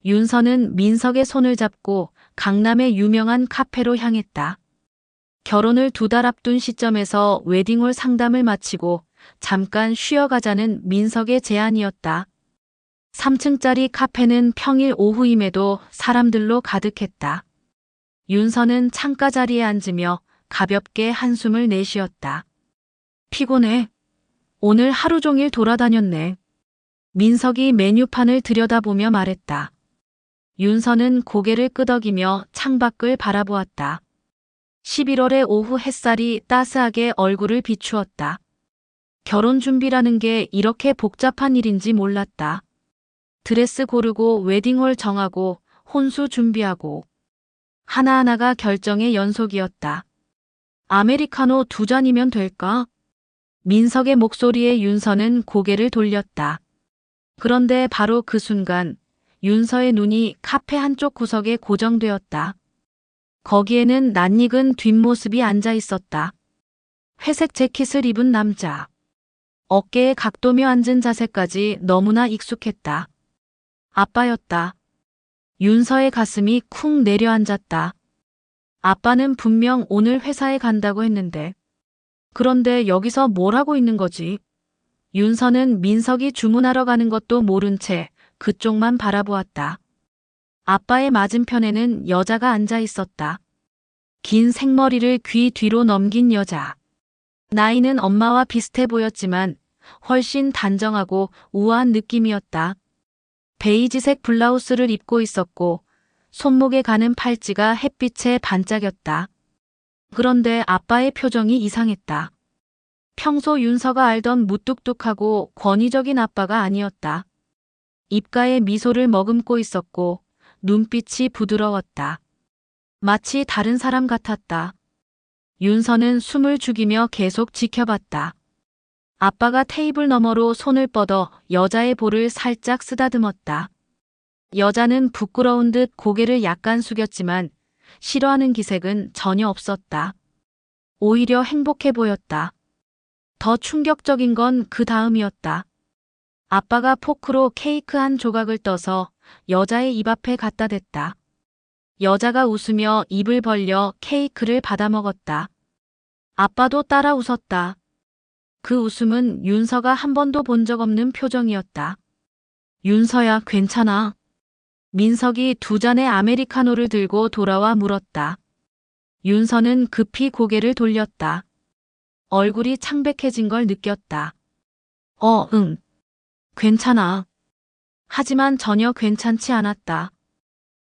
윤서는 민석의 손을 잡고 강남의 유명한 카페로 향했다. 결혼을 2달 앞둔 시점에서 웨딩홀 상담을 마치고 잠깐 쉬어가자는 민석의 제안이었다. 3층짜리 카페는 평일 오후임에도 사람들로 가득했다. 윤서는 창가 자리에 앉으며 가볍게 한숨을 내쉬었다. 피곤해. 오늘 하루 종일 돌아다녔네. 민석이 메뉴판을 들여다보며 말했다. 윤서는 고개를 끄덕이며 창밖을 바라보았다. 11월의 오후 햇살이 따스하게 얼굴을 비추었다. 결혼 준비라는 게 이렇게 복잡한 일인지 몰랐다. 드레스 고르고 웨딩홀 정하고 혼수 준비하고 하나하나가 결정의 연속이었다. 아메리카노 2잔이면 될까? 민석의 목소리에 윤서는 고개를 돌렸다. 그런데 바로 그 순간 윤서의 눈이 카페 한쪽 구석에 고정되었다. 거기에는 낯익은 뒷모습이 앉아 있었다. 회색 재킷을 입은 남자. 어깨에 각도며 앉은 자세까지 너무나 익숙했다. 아빠였다. 윤서의 가슴이 쿵 내려앉았다. 아빠는 분명 오늘 회사에 간다고 했는데. 그런데 여기서 뭘 하고 있는 거지? 윤서는 민석이 주문하러 가는 것도 모른 채 그쪽만 바라보았다. 아빠의 맞은편에는 여자가 앉아 있었다. 긴 생머리를 귀 뒤로 넘긴 여자. 나이는 엄마와 비슷해 보였지만 훨씬 단정하고 우아한 느낌이었다. 베이지색 블라우스를 입고 있었고 손목에 가는 팔찌가 햇빛에 반짝였다. 그런데 아빠의 표정이 이상했다. 평소 윤서가 알던 무뚝뚝하고 권위적인 아빠가 아니었다. 입가에 미소를 머금고 있었고 눈빛이 부드러웠다. 마치 다른 사람 같았다. 윤서는 숨을 죽이며 계속 지켜봤다. 아빠가 테이블 너머로 손을 뻗어 여자의 볼을 살짝 쓰다듬었다. 여자는 부끄러운 듯 고개를 약간 숙였지만 싫어하는 기색은 전혀 없었다. 오히려 행복해 보였다. 더 충격적인 건 그 다음이었다. 아빠가 포크로 케이크 한 조각을 떠서 여자의 입 앞에 갖다 댔다. 여자가 웃으며 입을 벌려 케이크를 받아 먹었다. 아빠도 따라 웃었다. 그 웃음은 윤서가 한 번도 본 적 없는 표정이었다. 윤서야, 괜찮아? 민석이 2잔의 아메리카노를 들고 돌아와 물었다. 윤서는 급히 고개를 돌렸다. 얼굴이 창백해진 걸 느꼈다. 응. 괜찮아. 하지만 전혀 괜찮지 않았다.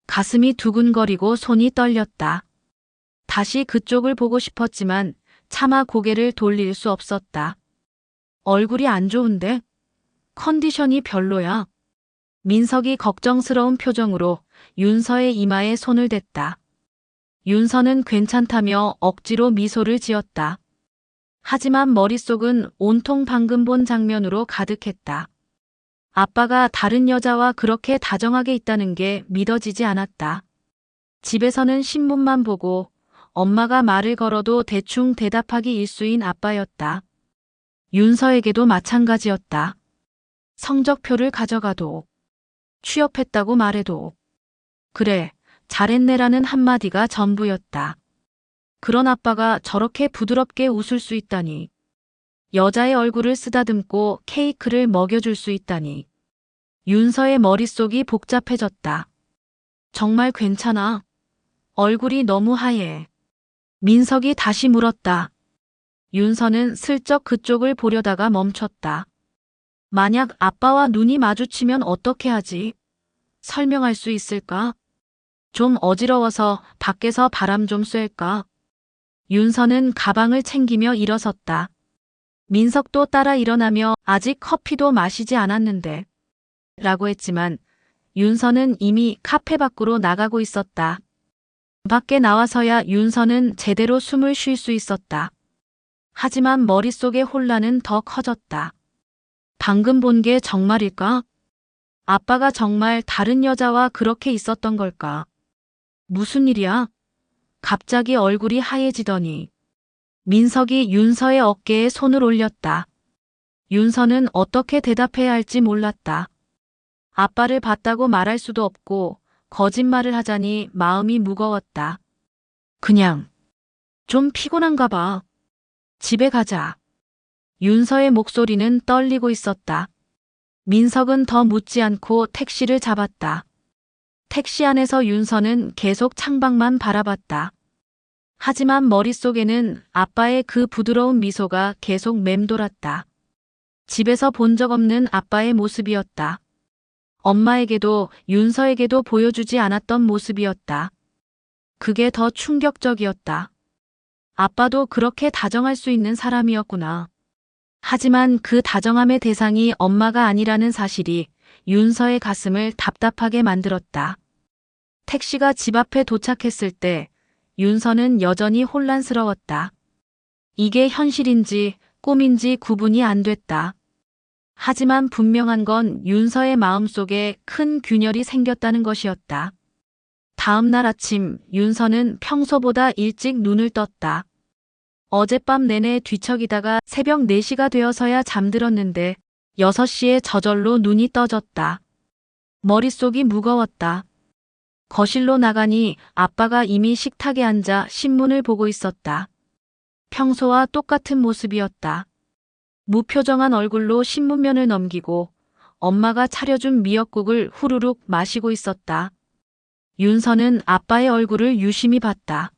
가슴이 두근거리고 손이 떨렸다. 다시 그쪽을 보고 싶었지만 차마 고개를 돌릴 수 없었다. 얼굴이 안 좋은데? 컨디션이 별로야. 민석이 걱정스러운 표정으로 윤서의 이마에 손을 댔다. 윤서는 괜찮다며 억지로 미소를 지었다. 하지만 머릿속은 온통 방금 본 장면으로 가득했다. 아빠가 다른 여자와 그렇게 다정하게 있다는 게 믿어지지 않았다. 집에서는 신문만 보고 엄마가 말을 걸어도 대충 대답하기 일쑤인 아빠였다. 윤서에게도 마찬가지였다. 성적표를 가져가도, 취업했다고 말해도, 그래, 잘했네라는 한마디가 전부였다. 그런 아빠가 저렇게 부드럽게 웃을 수 있다니. 여자의 얼굴을 쓰다듬고 케이크를 먹여줄 수 있다니. 윤서의 머릿속이 복잡해졌다. 정말 괜찮아? 얼굴이 너무 하얘. 민석이 다시 물었다. 윤서는 슬쩍 그쪽을 보려다가 멈췄다. 만약 아빠와 눈이 마주치면 어떻게 하지? 설명할 수 있을까? 좀 어지러워서 밖에서 바람 좀 쐴까? 윤서는 가방을 챙기며 일어섰다. 민석도 따라 일어나며 아직 커피도 마시지 않았는데 라고 했지만 윤서는 이미 카페 밖으로 나가고 있었다. 밖에 나와서야 윤서는 제대로 숨을 쉴 수 있었다. 하지만 머릿속의 혼란은 더 커졌다. 방금 본 게 정말일까? 아빠가 정말 다른 여자와 그렇게 있었던 걸까? 무슨 일이야? 갑자기 얼굴이 하얘지더니 민석이 윤서의 어깨에 손을 올렸다. 윤서는 어떻게 대답해야 할지 몰랐다. 아빠를 봤다고 말할 수도 없고 거짓말을 하자니 마음이 무거웠다. 그냥 좀 피곤한가 봐. 집에 가자. 윤서의 목소리는 떨리고 있었다. 민석은 더 묻지 않고 택시를 잡았다. 택시 안에서 윤서는 계속 창밖만 바라봤다. 하지만 머릿속에는 아빠의 그 부드러운 미소가 계속 맴돌았다. 집에서 본 적 없는 아빠의 모습이었다. 엄마에게도 윤서에게도 보여주지 않았던 모습이었다. 그게 더 충격적이었다. 아빠도 그렇게 다정할 수 있는 사람이었구나. 하지만 그 다정함의 대상이 엄마가 아니라는 사실이 윤서의 가슴을 답답하게 만들었다. 택시가 집 앞에 도착했을 때 윤서는 여전히 혼란스러웠다. 이게 현실인지 꿈인지 구분이 안 됐다. 하지만 분명한 건 윤서의 마음속에 큰 균열이 생겼다는 것이었다. 다음 날 아침 윤서는 평소보다 일찍 눈을 떴다. 어젯밤 내내 뒤척이다가 새벽 4시가 되어서야 잠들었는데 6시에 저절로 눈이 떠졌다. 머릿속이 무거웠다. 거실로 나가니 아빠가 이미 식탁에 앉아 신문을 보고 있었다. 평소와 똑같은 모습이었다. 무표정한 얼굴로 신문면을 넘기고 엄마가 차려준 미역국을 후루룩 마시고 있었다. 윤서는 아빠의 얼굴을 유심히 봤다.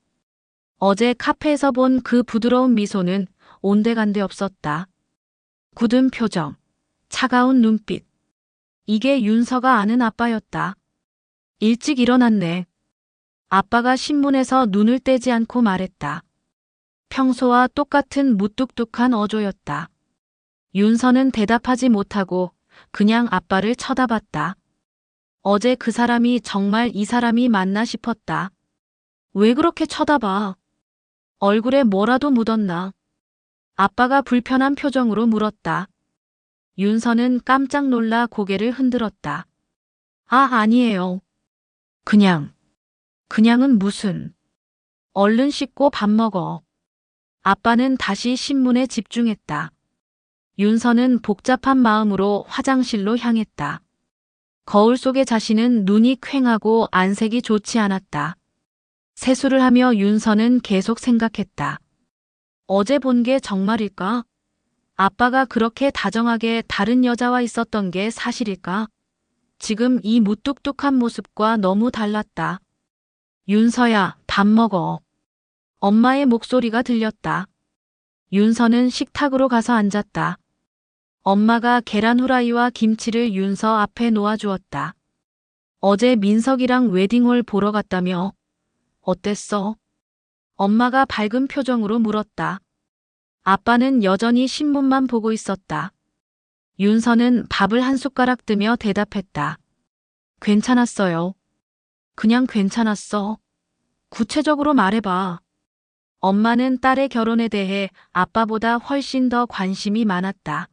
어제 카페에서 본 그 부드러운 미소는 온데간데 없었다. 굳은 표정, 차가운 눈빛. 이게 윤서가 아는 아빠였다. 일찍 일어났네. 아빠가 신문에서 눈을 떼지 않고 말했다. 평소와 똑같은 무뚝뚝한 어조였다. 윤서는 대답하지 못하고 그냥 아빠를 쳐다봤다. 어제 그 사람이 정말 이 사람이 맞나 싶었다. 왜 그렇게 쳐다봐? 얼굴에 뭐라도 묻었나? 아빠가 불편한 표정으로 물었다. 윤서는 깜짝 놀라 고개를 흔들었다. 아니에요. 그냥은 무슨. 얼른 씻고 밥 먹어. 아빠는 다시 신문에 집중했다. 윤서는 복잡한 마음으로 화장실로 향했다. 거울 속의 자신은 눈이 퀭하고 안색이 좋지 않았다. 세수를 하며 윤서는 계속 생각했다. 어제 본 게 정말일까? 아빠가 그렇게 다정하게 다른 여자와 있었던 게 사실일까? 지금 이 무뚝뚝한 모습과 너무 달랐다. 윤서야, 밥 먹어. 엄마의 목소리가 들렸다. 윤서는 식탁으로 가서 앉았다. 엄마가 계란 후라이와 김치를 윤서 앞에 놓아주었다. 어제 민석이랑 웨딩홀 보러 갔다며? 어땠어? 엄마가 밝은 표정으로 물었다. 아빠는 여전히 신문만 보고 있었다. 윤서는 밥을 한 숟가락 뜨며 대답했다. 괜찮았어요. 그냥 괜찮았어. 구체적으로 말해봐. 엄마는 딸의 결혼에 대해 아빠보다 훨씬 더 관심이 많았다.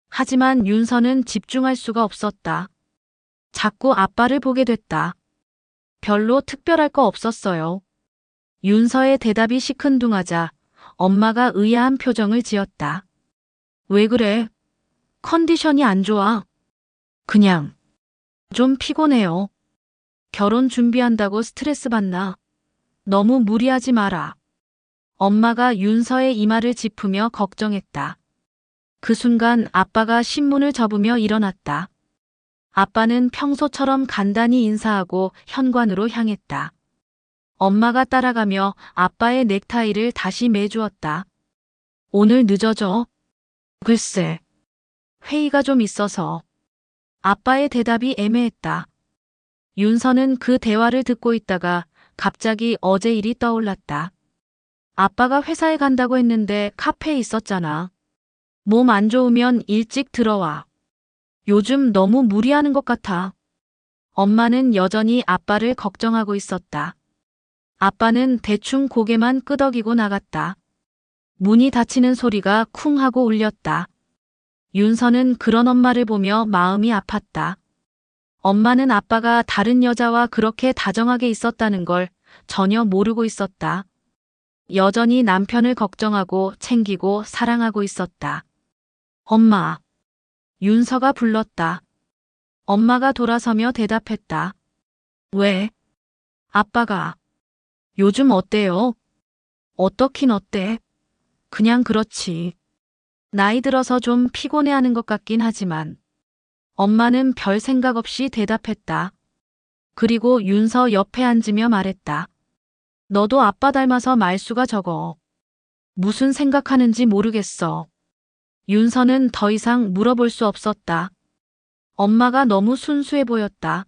하지만 윤서는 집중할 수가 없었다. 자꾸 아빠를 보게 됐다. 별로 특별할 거 없었어요. 윤서의 대답이 시큰둥하자 엄마가 의아한 표정을 지었다. 왜 그래? 컨디션이 안 좋아. 그냥 좀 피곤해요. 결혼 준비한다고 스트레스 받나? 너무 무리하지 마라. 엄마가 윤서의 이마를 짚으며 걱정했다. 그 순간 아빠가 신문을 접으며 일어났다. 아빠는 평소처럼 간단히 인사하고 현관으로 향했다. 엄마가 따라가며 아빠의 넥타이를 다시 매주었다. 오늘 늦어져? 글쎄, 회의가 좀 있어서. 아빠의 대답이 애매했다. 윤서는 그 대화를 듣고 있다가 갑자기 어제 일이 떠올랐다. 아빠가 회사에 간다고 했는데 카페에 있었잖아. 몸 안 좋으면 일찍 들어와. 요즘 너무 무리하는 것 같아. 엄마는 여전히 아빠를 걱정하고 있었다. 아빠는 대충 고개만 끄덕이고 나갔다. 문이 닫히는 소리가 쿵 하고 울렸다. 윤서는 그런 엄마를 보며 마음이 아팠다. 엄마는 아빠가 다른 여자와 그렇게 다정하게 있었다는 걸 전혀 모르고 있었다. 여전히 남편을 걱정하고 챙기고 사랑하고 있었다. 엄마. 윤서가 불렀다. 엄마가 돌아서며 대답했다. 왜? 아빠가. 요즘 어때요? 어떻긴 어때? 그냥 그렇지. 나이 들어서 좀 피곤해하는 것 같긴 하지만. 엄마는 별 생각 없이 대답했다. 그리고 윤서 옆에 앉으며 말했다. 너도 아빠 닮아서 말수가 적어. 무슨 생각하는지 모르겠어. 윤서는 더 이상 물어볼 수 없었다. 엄마가 너무 순수해 보였다.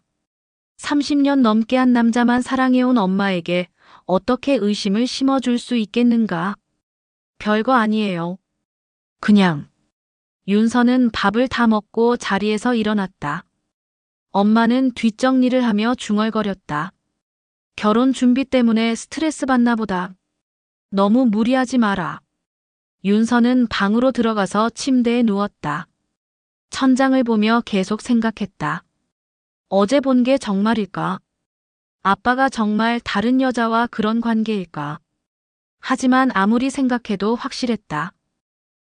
30년 넘게 한 남자만 사랑해온 엄마에게 어떻게 의심을 심어줄 수 있겠는가? 별거 아니에요. 그냥. 윤서는 밥을 다 먹고 자리에서 일어났다. 엄마는 뒷정리를 하며 중얼거렸다. 결혼 준비 때문에 스트레스 받나 보다. 너무 무리하지 마라. 윤서는 방으로 들어가서 침대에 누웠다. 천장을 보며 계속 생각했다. 어제 본 게 정말일까? 아빠가 정말 다른 여자와 그런 관계일까? 하지만 아무리 생각해도 확실했다.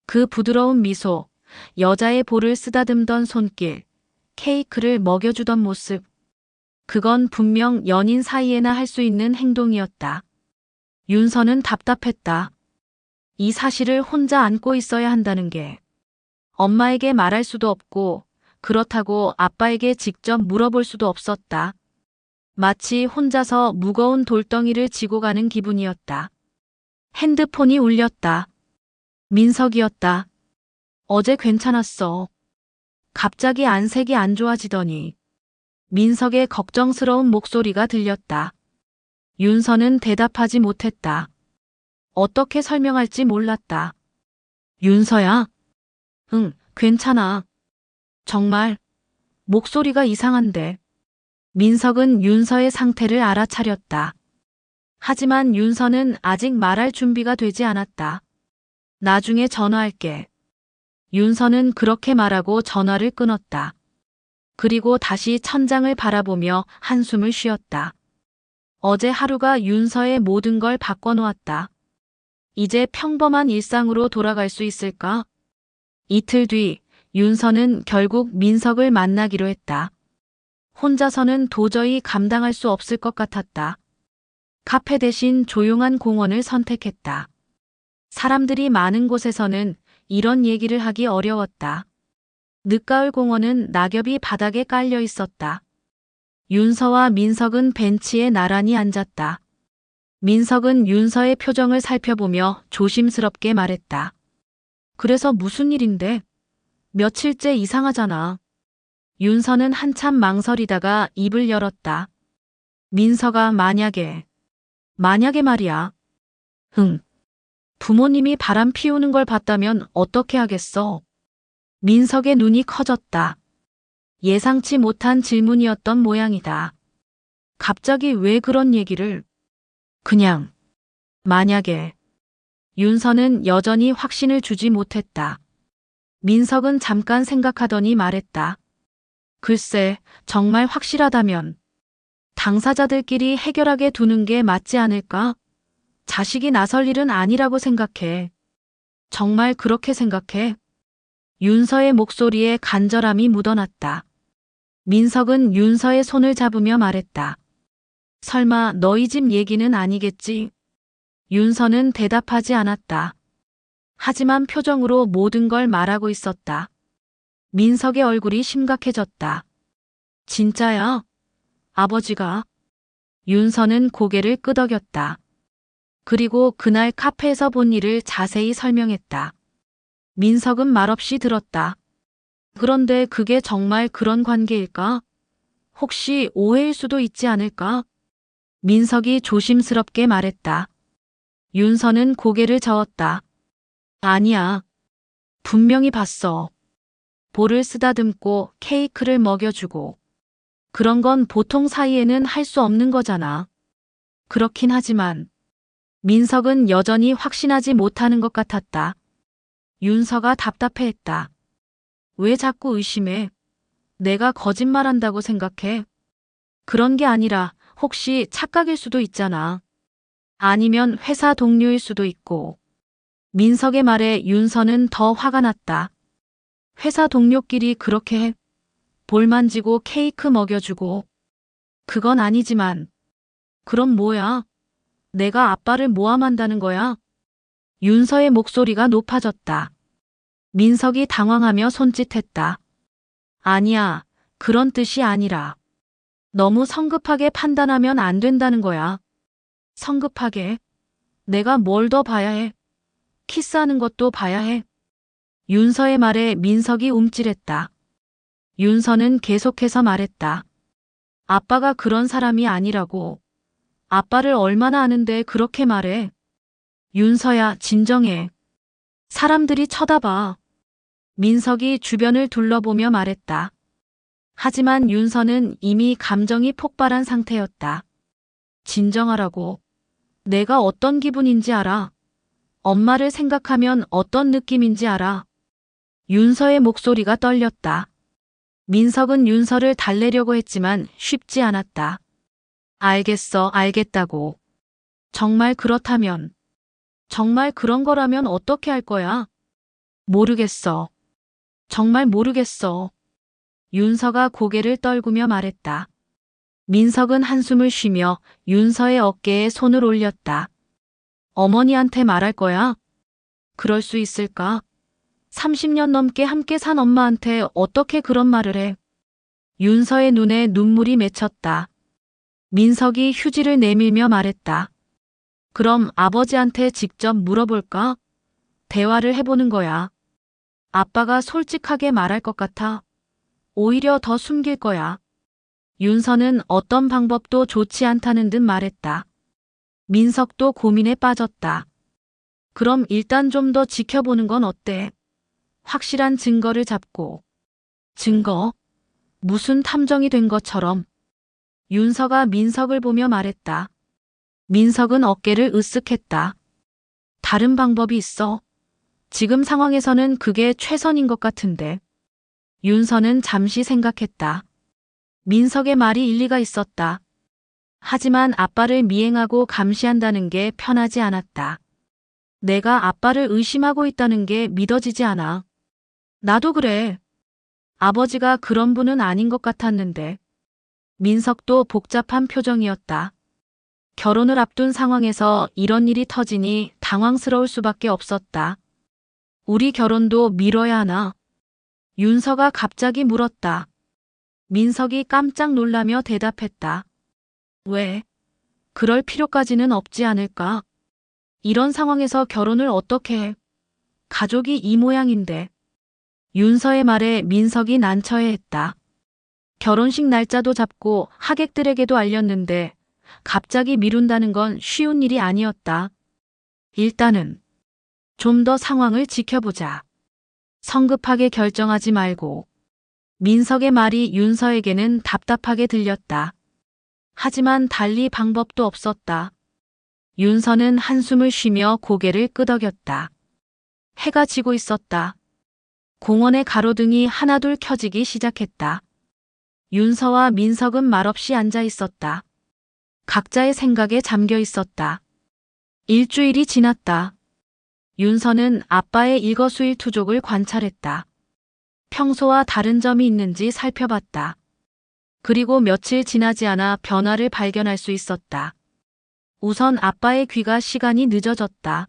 그 부드러운 미소, 여자의 볼을 쓰다듬던 손길, 케이크를 먹여주던 모습. 그건 분명 연인 사이에나 할 수 있는 행동이었다. 윤서는 답답했다. 이 사실을 혼자 안고 있어야 한다는 게. 엄마에게 말할 수도 없고 그렇다고 아빠에게 직접 물어볼 수도 없었다. 마치 혼자서 무거운 돌덩이를 지고 가는 기분이었다. 핸드폰이 울렸다. 민석이었다. 어제 괜찮았어. 갑자기 안색이 안 좋아지더니 민석의 걱정스러운 목소리가 들렸다. 윤서는 대답하지 못했다. 어떻게 설명할지 몰랐다. 윤서야? 응, 괜찮아. 정말 목소리가 이상한데. 민석은 윤서의 상태를 알아차렸다. 하지만 윤서는 아직 말할 준비가 되지 않았다. 나중에 전화할게. 윤서는 그렇게 말하고 전화를 끊었다. 그리고 다시 천장을 바라보며 한숨을 쉬었다. 어제 하루가 윤서의 모든 걸 바꿔놓았다. 이제 평범한 일상으로 돌아갈 수 있을까? 이틀 뒤 윤서는 결국 민석을 만나기로 했다. 혼자서는 도저히 감당할 수 없을 것 같았다. 카페 대신 조용한 공원을 선택했다. 사람들이 많은 곳에서는 이런 얘기를 하기 어려웠다. 늦가을 공원은 낙엽이 바닥에 깔려 있었다. 윤서와 민석은 벤치에 나란히 앉았다. 민석은 윤서의 표정을 살펴보며 조심스럽게 말했다. 그래서 무슨 일인데? 며칠째 이상하잖아. 윤서는 한참 망설이다가 입을 열었다. 민서가 만약에 말이야. 부모님이 바람 피우는 걸 봤다면 어떻게 하겠어? 민석의 눈이 커졌다. 예상치 못한 질문이었던 모양이다. 갑자기 왜 그런 얘기를? 그냥, 만약에. 윤서는 여전히 확신을 주지 못했다. 민석은 잠깐 생각하더니 말했다. 글쎄, 정말 확실하다면 당사자들끼리 해결하게 두는 게 맞지 않을까? 자식이 나설 일은 아니라고 생각해. 정말 그렇게 생각해? 윤서의 목소리에 간절함이 묻어났다. 민석은 윤서의 손을 잡으며 말했다. 설마 너희 집 얘기는 아니겠지? 윤서는 대답하지 않았다. 하지만 표정으로 모든 걸 말하고 있었다. 민석의 얼굴이 심각해졌다. 진짜야? 아버지가? 윤서는 고개를 끄덕였다. 그리고 그날 카페에서 본 일을 자세히 설명했다. 민석은 말없이 들었다. 그런데 그게 정말 그런 관계일까? 혹시 오해일 수도 있지 않을까? 민석이 조심스럽게 말했다. 윤서는 고개를 저었다. 아니야. 분명히 봤어. 볼을 쓰다듬고 케이크를 먹여주고. 그런 건 보통 사이에는 할 수 없는 거잖아. 그렇긴 하지만 민석은 여전히 확신하지 못하는 것 같았다. 윤서가 답답해했다. 왜 자꾸 의심해? 내가 거짓말한다고 생각해? 그런 게 아니라 혹시 착각일 수도 있잖아. 아니면 회사 동료일 수도 있고. 민석의 말에 윤서는 더 화가 났다. 회사 동료끼리 그렇게 해? 볼 만지고 케이크 먹여주고. 그건 아니지만. 그럼 뭐야? 내가 아빠를 모함한다는 거야? 윤서의 목소리가 높아졌다. 민석이 당황하며 손짓했다. 아니야, 그런 뜻이 아니라. 너무 성급하게 판단하면 안 된다는 거야. 성급하게? 내가 뭘 더 봐야 해? 키스하는 것도 봐야 해. 윤서의 말에 민석이 움찔했다. 윤서는 계속해서 말했다. 아빠가 그런 사람이 아니라고. 아빠를 얼마나 아는데 그렇게 말해. 윤서야, 진정해. 사람들이 쳐다봐. 민석이 주변을 둘러보며 말했다. 하지만 윤서는 이미 감정이 폭발한 상태였다. 진정하라고. 내가 어떤 기분인지 알아. 엄마를 생각하면 어떤 느낌인지 알아. 윤서의 목소리가 떨렸다. 민석은 윤서를 달래려고 했지만 쉽지 않았다. 알겠어, 알겠다고. 정말 그렇다면. 정말 그런 거라면 어떻게 할 거야? 모르겠어. 정말 모르겠어. 윤서가 고개를 떨구며 말했다. 민석은 한숨을 쉬며 윤서의 어깨에 손을 올렸다. 어머니한테 말할 거야? 그럴 수 있을까? 30년 넘게 함께 산 엄마한테 어떻게 그런 말을 해? 윤서의 눈에 눈물이 맺혔다. 민석이 휴지를 내밀며 말했다. 그럼 아버지한테 직접 물어볼까? 대화를 해보는 거야. 아빠가 솔직하게 말할 것 같아. 오히려 더 숨길 거야. 윤서는 어떤 방법도 좋지 않다는 듯 말했다. 민석도 고민에 빠졌다. 그럼 일단 좀 더 지켜보는 건 어때? 확실한 증거를 잡고. 증거? 무슨 탐정이 된 것처럼. 윤서가 민석을 보며 말했다. 민석은 어깨를 으쓱했다. 다른 방법이 있어. 지금 상황에서는 그게 최선인 것 같은데. 윤서는 잠시 생각했다. 민석의 말이 일리가 있었다. 하지만 아빠를 미행하고 감시한다는 게 편하지 않았다. 내가 아빠를 의심하고 있다는 게 믿어지지 않아. 나도 그래. 아버지가 그런 분은 아닌 것 같았는데. 민석도 복잡한 표정이었다. 결혼을 앞둔 상황에서 이런 일이 터지니 당황스러울 수밖에 없었다. 우리 결혼도 미뤄야 하나? 윤서가 갑자기 물었다. 민석이 깜짝 놀라며 대답했다. 왜? 그럴 필요까지는 없지 않을까? 이런 상황에서 결혼을 어떻게 해? 가족이 이 모양인데. 윤서의 말에 민석이 난처해했다. 결혼식 날짜도 잡고 하객들에게도 알렸는데 갑자기 미룬다는 건 쉬운 일이 아니었다. 일단은 좀 더 상황을 지켜보자. 성급하게 결정하지 말고. 민석의 말이 윤서에게는 답답하게 들렸다. 하지만 달리 방법도 없었다. 윤서는 한숨을 쉬며 고개를 끄덕였다. 해가 지고 있었다. 공원의 가로등이 하나둘 켜지기 시작했다. 윤서와 민석은 말없이 앉아 있었다. 각자의 생각에 잠겨 있었다. 일주일이 지났다. 윤서는 아빠의 일거수일투족을 관찰했다. 평소와 다른 점이 있는지 살펴봤다. 그리고 며칠 지나지 않아 변화를 발견할 수 있었다. 우선 아빠의 귀가 시간이 늦어졌다.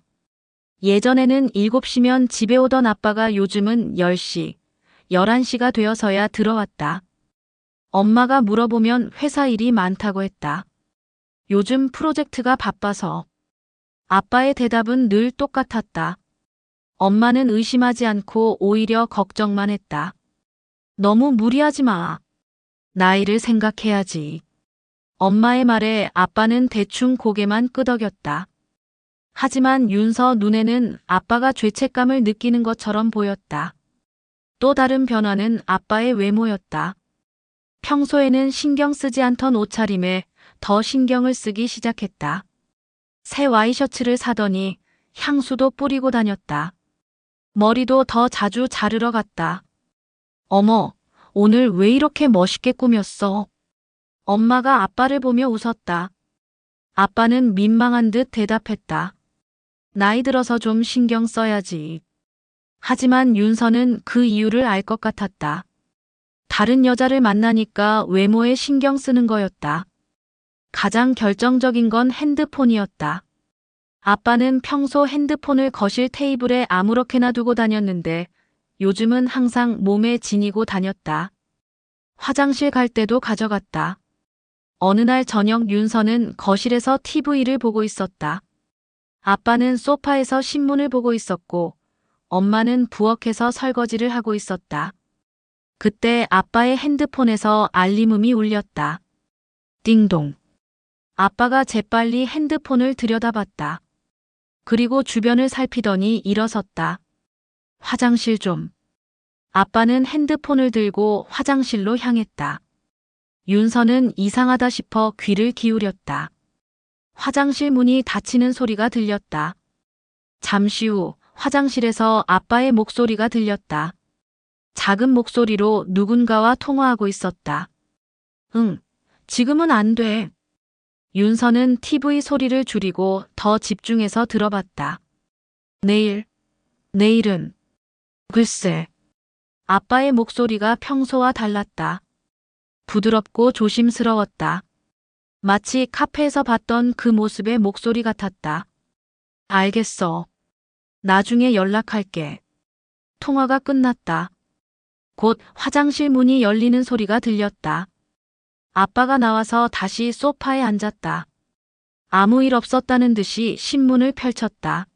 예전에는 7시면 집에 오던 아빠가 요즘은 10시, 11시가 되어서야 들어왔다. 엄마가 물어보면 회사 일이 많다고 했다. 요즘 프로젝트가 바빠서. 아빠의 대답은 늘 똑같았다. 엄마는 의심하지 않고 오히려 걱정만 했다. 너무 무리하지 마. 나이를 생각해야지. 엄마의 말에 아빠는 대충 고개만 끄덕였다. 하지만 윤서 눈에는 아빠가 죄책감을 느끼는 것처럼 보였다. 또 다른 변화는 아빠의 외모였다. 평소에는 신경 쓰지 않던 옷차림에 더 신경을 쓰기 시작했다. 새 와이셔츠를 사더니 향수도 뿌리고 다녔다. 머리도 더 자주 자르러 갔다. 어머, 오늘 왜 이렇게 멋있게 꾸몄어? 엄마가 아빠를 보며 웃었다. 아빠는 민망한 듯 대답했다. 나이 들어서 좀 신경 써야지. 하지만 윤서는 그 이유를 알 것 같았다. 다른 여자를 만나니까 외모에 신경 쓰는 거였다. 가장 결정적인 건 핸드폰이었다. 아빠는 평소 핸드폰을 거실 테이블에 아무렇게나 두고 다녔는데 요즘은 항상 몸에 지니고 다녔다. 화장실 갈 때도 가져갔다. 어느 날 저녁 윤서는 거실에서 TV를 보고 있었다. 아빠는 소파에서 신문을 보고 있었고 엄마는 부엌에서 설거지를 하고 있었다. 그때 아빠의 핸드폰에서 알림음이 울렸다. 띵동. 아빠가 재빨리 핸드폰을 들여다봤다. 그리고 주변을 살피더니 일어섰다. 화장실 좀. 아빠는 핸드폰을 들고 화장실로 향했다. 윤서는 이상하다 싶어 귀를 기울였다. 화장실 문이 닫히는 소리가 들렸다. 잠시 후 화장실에서 아빠의 목소리가 들렸다. 작은 목소리로 누군가와 통화하고 있었다. 응, 지금은 안 돼. 윤서는 TV 소리를 줄이고 더 집중해서 들어봤다. 내일은, 글쎄. 아빠의 목소리가 평소와 달랐다. 부드럽고 조심스러웠다. 마치 카페에서 봤던 그 모습의 목소리 같았다. 알겠어. 나중에 연락할게. 통화가 끝났다. 곧 화장실 문이 열리는 소리가 들렸다. 아빠가 나와서 다시 소파에 앉았다. 아무 일 없었다는 듯이 신문을 펼쳤다.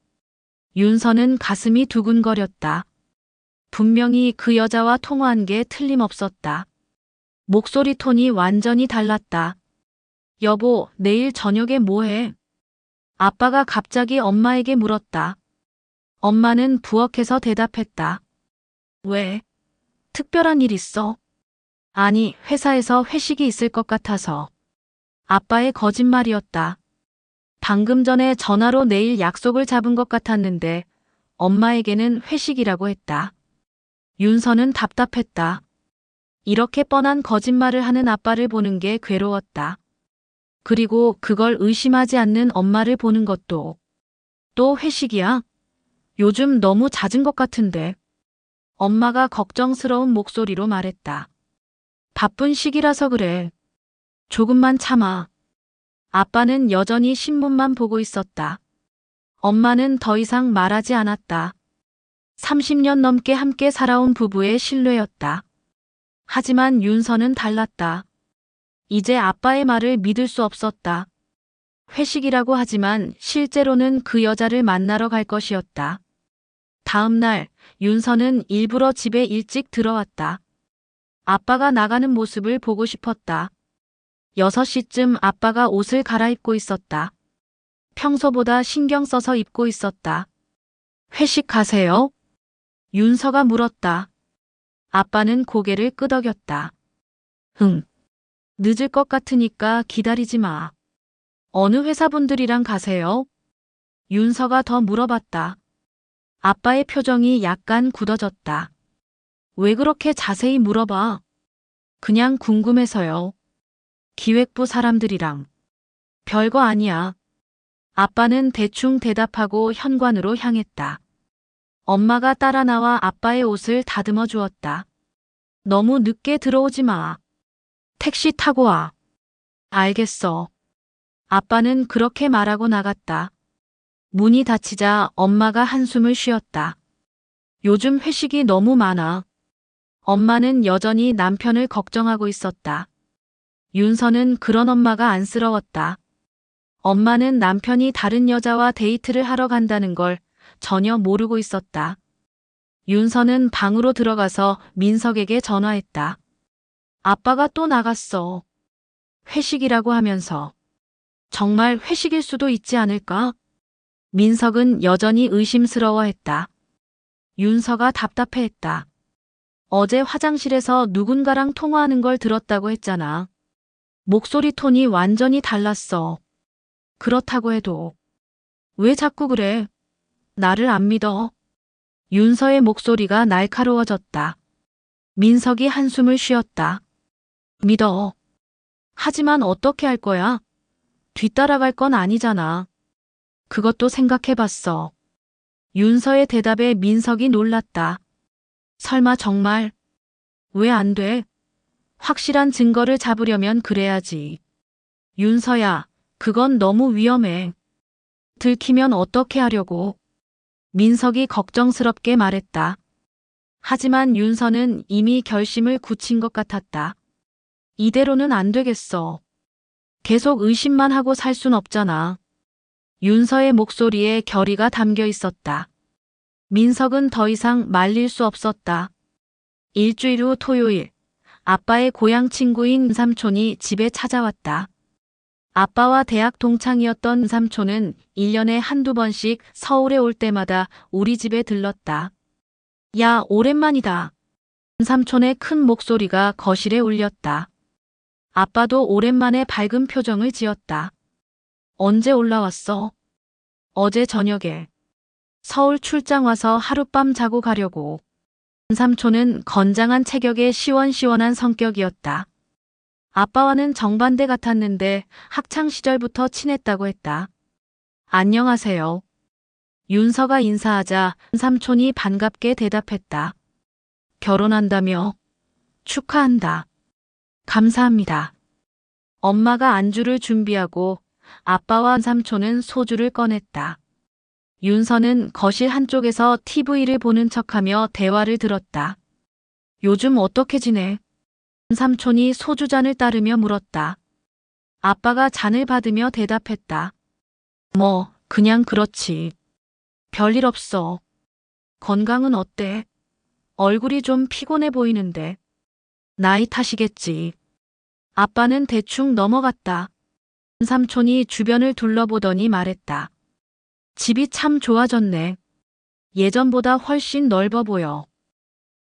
윤서는 가슴이 두근거렸다. 분명히 그 여자와 통화한 게 틀림없었다. 목소리 톤이 완전히 달랐다. 여보, 내일 저녁에 뭐 해? 아빠가 갑자기 엄마에게 물었다. 엄마는 부엌에서 대답했다. 왜? 특별한 일 있어? 아니, 회사에서 회식이 있을 것 같아서. 아빠의 거짓말이었다. 방금 전에 전화로 내일 약속을 잡은 것 같았는데 엄마에게는 회식이라고 했다. 윤서는 답답했다. 이렇게 뻔한 거짓말을 하는 아빠를 보는 게 괴로웠다. 그리고 그걸 의심하지 않는 엄마를 보는 것도. 또 회식이야? 요즘 너무 잦은 것 같은데. 엄마가 걱정스러운 목소리로 말했다. 바쁜 시기라서 그래. 조금만 참아. 아빠는 여전히 신문만 보고 있었다. 엄마는 더 이상 말하지 않았다. 30년 넘게 함께 살아온 부부의 신뢰였다. 하지만 윤서는 달랐다. 이제 아빠의 말을 믿을 수 없었다. 회식이라고 하지만 실제로는 그 여자를 만나러 갈 것이었다. 다음 날 윤서는 일부러 집에 일찍 들어왔다. 아빠가 나가는 모습을 보고 싶었다. 6시쯤 아빠가 옷을 갈아입고 있었다. 평소보다 신경 써서 입고 있었다. 회식 가세요? 윤서가 물었다. 아빠는 고개를 끄덕였다. 응. 늦을 것 같으니까 기다리지 마. 어느 회사분들이랑 가세요? 윤서가 더 물어봤다. 아빠의 표정이 약간 굳어졌다. 왜 그렇게 자세히 물어봐? 그냥 궁금해서요. 기획부 사람들이랑. 별거 아니야. 아빠는 대충 대답하고 현관으로 향했다. 엄마가 따라 나와 아빠의 옷을 다듬어 주었다. 너무 늦게 들어오지 마. 택시 타고 와. 알겠어. 아빠는 그렇게 말하고 나갔다. 문이 닫히자 엄마가 한숨을 쉬었다. 요즘 회식이 너무 많아. 엄마는 여전히 남편을 걱정하고 있었다. 윤서는 그런 엄마가 안쓰러웠다. 엄마는 남편이 다른 여자와 데이트를 하러 간다는 걸 전혀 모르고 있었다. 윤서는 방으로 들어가서 민석에게 전화했다. 아빠가 또 나갔어. 회식이라고 하면서. 정말 회식일 수도 있지 않을까? 민석은 여전히 의심스러워했다. 윤서가 답답해했다. 어제 화장실에서 누군가랑 통화하는 걸 들었다고 했잖아. 목소리 톤이 완전히 달랐어. 그렇다고 해도. 왜 자꾸 그래? 나를 안 믿어. 윤서의 목소리가 날카로워졌다. 민석이 한숨을 쉬었다. 믿어. 하지만 어떻게 할 거야? 뒤따라갈 건 아니잖아. 그것도 생각해봤어. 윤서의 대답에 민석이 놀랐다. 설마 정말? 왜 안 돼? 확실한 증거를 잡으려면 그래야지. 윤서야, 그건 너무 위험해. 들키면 어떻게 하려고? 민석이 걱정스럽게 말했다. 하지만 윤서는 이미 결심을 굳힌 것 같았다. 이대로는 안 되겠어. 계속 의심만 하고 살 순 없잖아. 윤서의 목소리에 결의가 담겨 있었다. 민석은 더 이상 말릴 수 없었다. 일주일 후 토요일, 아빠의 고향 친구인 삼촌이 집에 찾아왔다. 아빠와 대학 동창이었던 삼촌은 1년에 한두 번씩 서울에 올 때마다 우리 집에 들렀다. 야, 오랜만이다. 삼촌의 큰 목소리가 거실에 울렸다. 아빠도 오랜만에 밝은 표정을 지었다. 언제 올라왔어? 어제 저녁에. 서울 출장 와서 하룻밤 자고 가려고. 삼촌은 건장한 체격의 시원시원한 성격이었다. 아빠와는 정반대 같았는데 학창 시절부터 친했다고 했다. 안녕하세요. 윤서가 인사하자 삼촌이 반갑게 대답했다. 결혼한다며? 축하한다. 감사합니다. 엄마가 안주를 준비하고 아빠와 삼촌은 소주를 꺼냈다. 윤서는 거실 한쪽에서 TV를 보는 척하며 대화를 들었다. 요즘 어떻게 지내? 삼촌이 소주잔을 따르며 물었다. 아빠가 잔을 받으며 대답했다. 뭐, 그냥 그렇지. 별일 없어. 건강은 어때? 얼굴이 좀 피곤해 보이는데. 나이 탓이겠지. 아빠는 대충 넘어갔다. 삼촌이 주변을 둘러보더니 말했다. 집이 참 좋아졌네. 예전보다 훨씬 넓어 보여.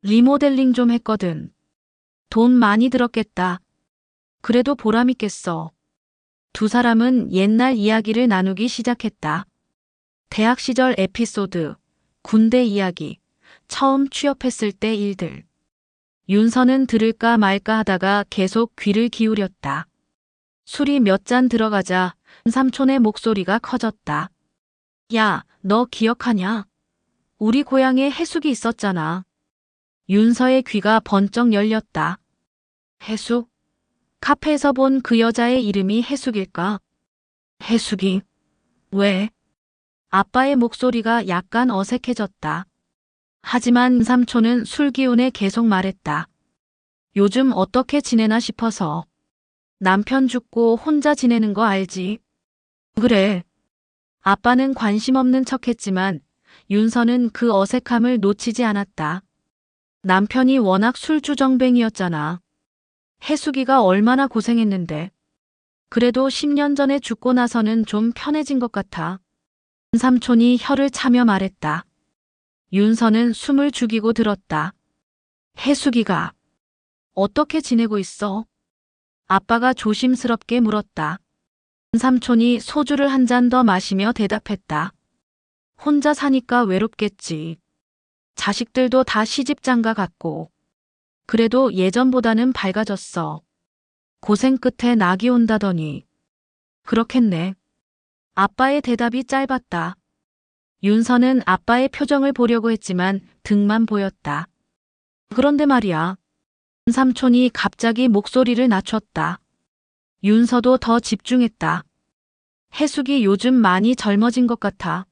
리모델링 좀 했거든. 돈 많이 들었겠다. 그래도 보람있겠어. 두 사람은 옛날 이야기를 나누기 시작했다. 대학 시절 에피소드, 군대 이야기, 처음 취업했을 때 일들. 윤서는 들을까 말까 하다가 계속 귀를 기울였다. 술이 몇 잔 들어가자 삼촌의 목소리가 커졌다. 야, 너 기억하냐? 우리 고향에 해숙이 있었잖아. 윤서의 귀가 번쩍 열렸다. 해숙? 카페에서 본 그 여자의 이름이 해숙일까? 해숙이? 왜? 아빠의 목소리가 약간 어색해졌다. 하지만 삼촌은 술 기운에 계속 말했다. 요즘 어떻게 지내나 싶어서. 남편 죽고 혼자 지내는 거 알지? 그래. 아빠는 관심 없는 척했지만 윤서는 그 어색함을 놓치지 않았다. 남편이 워낙 술주정뱅이였잖아. 해숙이가 얼마나 고생했는데. 그래도 10년 전에 죽고 나서는 좀 편해진 것 같아. 삼촌이 혀를 차며 말했다. 윤서는 숨을 죽이고 들었다. 해숙이가 어떻게 지내고 있어? 아빠가 조심스럽게 물었다. 삼촌이 소주를 한 잔 더 마시며 대답했다. 혼자 사니까 외롭겠지. 자식들도 다 시집장가 갔고. 그래도 예전보다는 밝아졌어. 고생 끝에 낙이 온다더니. 그렇겠네. 아빠의 대답이 짧았다. 윤서는 아빠의 표정을 보려고 했지만 등만 보였다. 그런데 말이야. 삼촌이 갑자기 목소리를 낮췄다. 윤서도 더 집중했다. 해숙이 요즘 많이 젊어진 것 같아.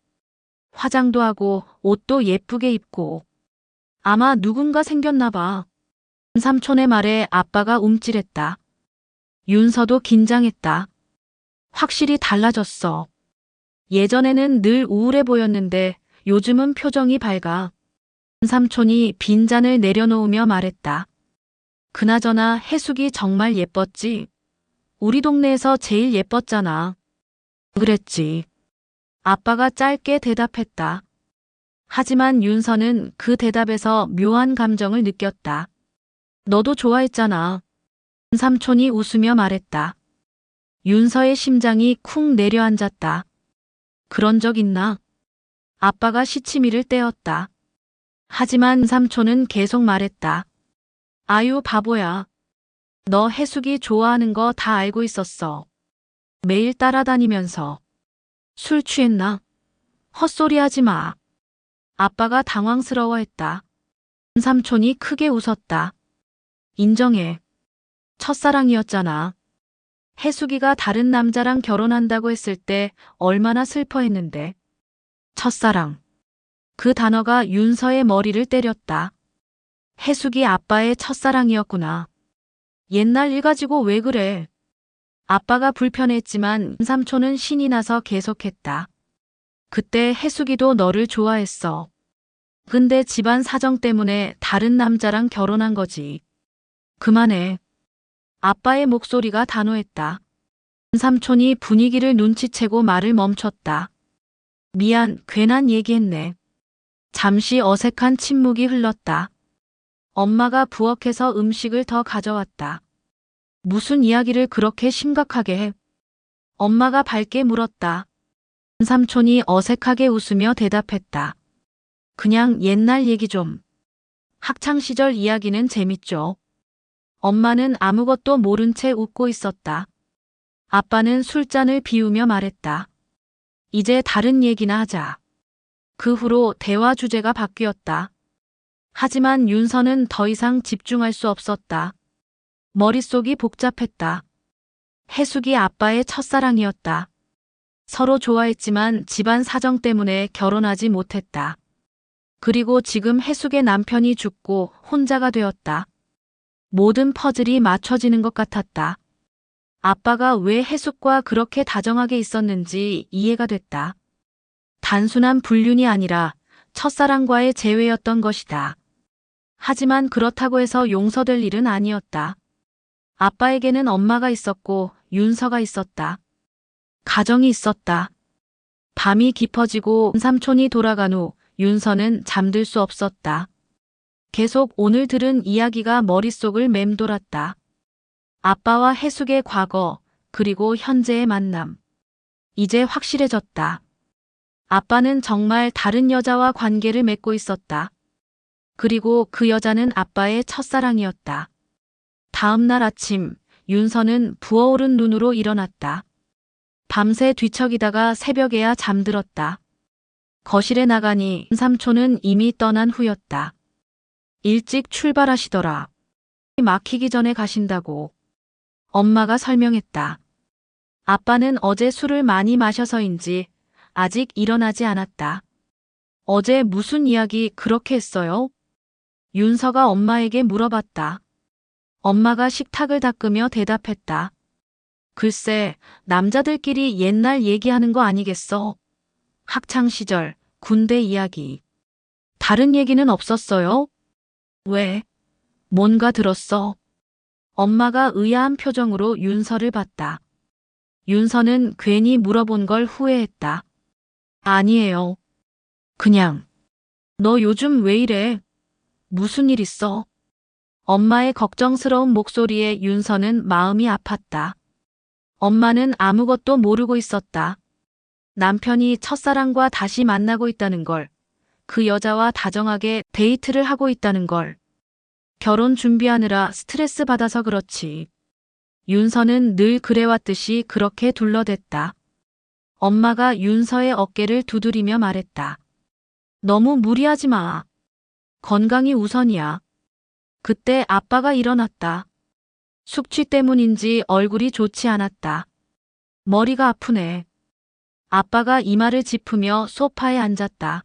화장도 하고 옷도 예쁘게 입고. 아마 누군가 생겼나 봐. 삼촌의 말에 아빠가 움찔했다. 윤서도 긴장했다. 확실히 달라졌어. 예전에는 늘 우울해 보였는데 요즘은 표정이 밝아. 삼촌이 빈잔을 내려놓으며 말했다. 그나저나 해숙이 정말 예뻤지? 우리 동네에서 제일 예뻤잖아. 그랬지. 아빠가 짧게 대답했다. 하지만 윤서는 그 대답에서 묘한 감정을 느꼈다. 너도 좋아했잖아. 삼촌이 웃으며 말했다. 윤서의 심장이 쿵 내려앉았다. 그런 적 있나? 아빠가 시치미를 떼었다. 하지만 삼촌은 계속 말했다. 아유 바보야. 너 해숙이 좋아하는 거 다 알고 있었어. 매일 따라다니면서. 술 취했나? 헛소리 하지 마. 아빠가 당황스러워했다. 삼촌이 크게 웃었다. 인정해. 첫사랑이었잖아. 혜숙이가 다른 남자랑 결혼한다고 했을 때 얼마나 슬퍼했는데. 첫사랑. 그 단어가 윤서의 머리를 때렸다. 혜숙이 아빠의 첫사랑이었구나. 옛날 일 가지고 왜 그래? 아빠가 불편했지만 삼촌은 신이 나서 계속했다. 그때 혜숙이도 너를 좋아했어. 근데 집안 사정 때문에 다른 남자랑 결혼한 거지. 그만해. 아빠의 목소리가 단호했다. 삼촌이 분위기를 눈치채고 말을 멈췄다. 미안, 괜한 얘기했네. 잠시 어색한 침묵이 흘렀다. 엄마가 부엌에서 음식을 더 가져왔다. 무슨 이야기를 그렇게 심각하게 해? 엄마가 밝게 물었다. 삼촌이 어색하게 웃으며 대답했다. 그냥 옛날 얘기 좀. 학창시절 이야기는 재밌죠. 엄마는 아무것도 모른 채 웃고 있었다. 아빠는 술잔을 비우며 말했다. 이제 다른 얘기나 하자. 그 후로 대화 주제가 바뀌었다. 하지만 윤서는 더 이상 집중할 수 없었다. 머릿속이 복잡했다. 혜숙이 아빠의 첫사랑이었다. 서로 좋아했지만 집안 사정 때문에 결혼하지 못했다. 그리고 지금 혜숙의 남편이 죽고 혼자가 되었다. 모든 퍼즐이 맞춰지는 것 같았다. 아빠가 왜 혜숙과 그렇게 다정하게 있었는지 이해가 됐다. 단순한 불륜이 아니라 첫사랑과의 재회였던 것이다. 하지만 그렇다고 해서 용서될 일은 아니었다. 아빠에게는 엄마가 있었고 윤서가 있었다. 가정이 있었다. 밤이 깊어지고 삼촌이 돌아간 후 윤서는 잠들 수 없었다. 계속 오늘 들은 이야기가 머릿속을 맴돌았다. 아빠와 혜숙의 과거, 그리고 현재의 만남. 이제 확실해졌다. 아빠는 정말 다른 여자와 관계를 맺고 있었다. 그리고 그 여자는 아빠의 첫사랑이었다. 다음 날 아침, 윤서는 부어오른 눈으로 일어났다. 밤새 뒤척이다가 새벽에야 잠들었다. 거실에 나가니 삼촌은 이미 떠난 후였다. 일찍 출발하시더라. 막히기 전에 가신다고. 엄마가 설명했다. 아빠는 어제 술을 많이 마셔서인지 아직 일어나지 않았다. 어제 무슨 이야기 그렇게 했어요? 윤서가 엄마에게 물어봤다. 엄마가 식탁을 닦으며 대답했다. 글쎄, 남자들끼리 옛날 얘기하는 거 아니겠어? 학창시절, 군대 이야기. 다른 얘기는 없었어요? 왜? 뭔가 들었어? 엄마가 의아한 표정으로 윤서를 봤다. 윤서는 괜히 물어본 걸 후회했다. 아니에요. 그냥. 너 요즘 왜 이래? 무슨 일 있어? 엄마의 걱정스러운 목소리에 윤서는 마음이 아팠다. 엄마는 아무것도 모르고 있었다. 남편이 첫사랑과 다시 만나고 있다는 걸, 그 여자와 다정하게 데이트를 하고 있다는 걸. 결혼 준비하느라 스트레스 받아서 그렇지. 윤서는 늘 그래왔듯이 그렇게 둘러댔다. 엄마가 윤서의 어깨를 두드리며 말했다. 너무 무리하지 마. 건강이 우선이야. 그때 아빠가 일어났다. 숙취 때문인지 얼굴이 좋지 않았다. 머리가 아프네. 아빠가 이마를 짚으며 소파에 앉았다.